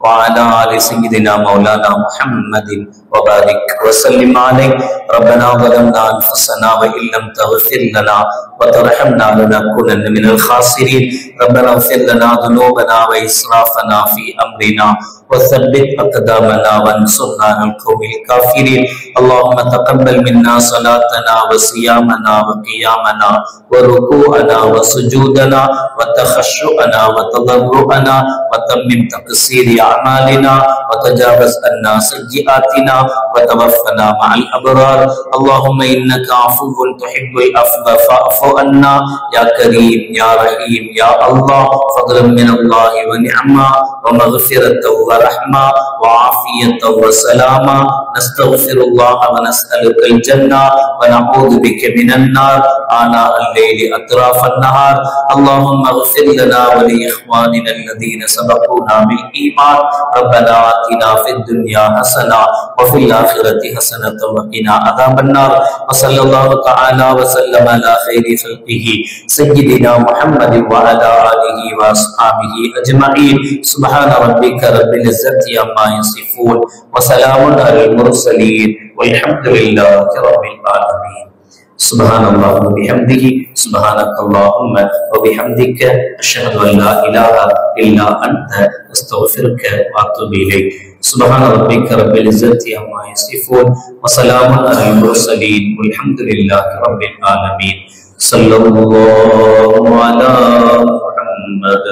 وعلى آل سيدنا مولانا محمد وبارك وسلم عليه. ربنا ظلمنا أنفسنا وإن لم تغفر لنا وترحمنا لنكونن من الخاسرين. ربنا اغفر لنا ذنوبنا وإسرافنا في أمرنا وثبت أقدامنا وانصرنا على القوم الكافرين. اللهم تقبل منا صلاتنا وصيامنا وقيامنا وركوعنا وسجودنا وتخشعنا وتضرعنا وتمم تقصير أعمالنا وتجاوز عنا سيئاتنا وتوفنا مع الأبرار. اللهم إنك عفو تحب العفو فاعف عنا يا كريم يا رحيم يا الله. فضلا من الله ونعما ومغفرة ورحمة وعافية وسلاما. نستغفر الله ونسألك الجنة ونعوذ بك من النار آناء الليل أطراف النهار. اللهم اغفر لنا ولإخواننا الذين سبقونا بالإيمان. ربنا آتنا في الدنيا حسنة وفي الآخرة حسنة وقنا عذاب النار. وصلى الله تعالى وسلم على خير خلقه سيدنا محمد وعلى آله وأصحابه أجمعين. سبحان ربك رب العزة عما يصفون وسلام على المرسلين والحمد لله رب العالمين. سبحان الله وبحمده سبحانك اللهم وبحمدك أشهد أن لا إله إلا أنت أستغفرك وأتوب إليك. سبحان ربك رب العزة عما يصفون وسلام على المرسلين والحمد لله رب العالمين. صلى الله على محمد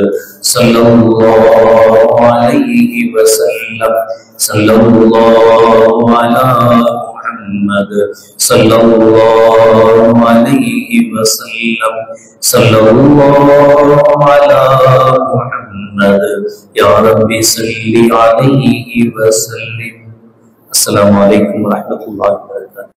صلى الله عليه وسلم. صلى الله على محمد صلى الله عليه وسلم. صلى الله على محمد يا رب صل عليه وسلم. السلام عليكم ورحمة الله وبركاته.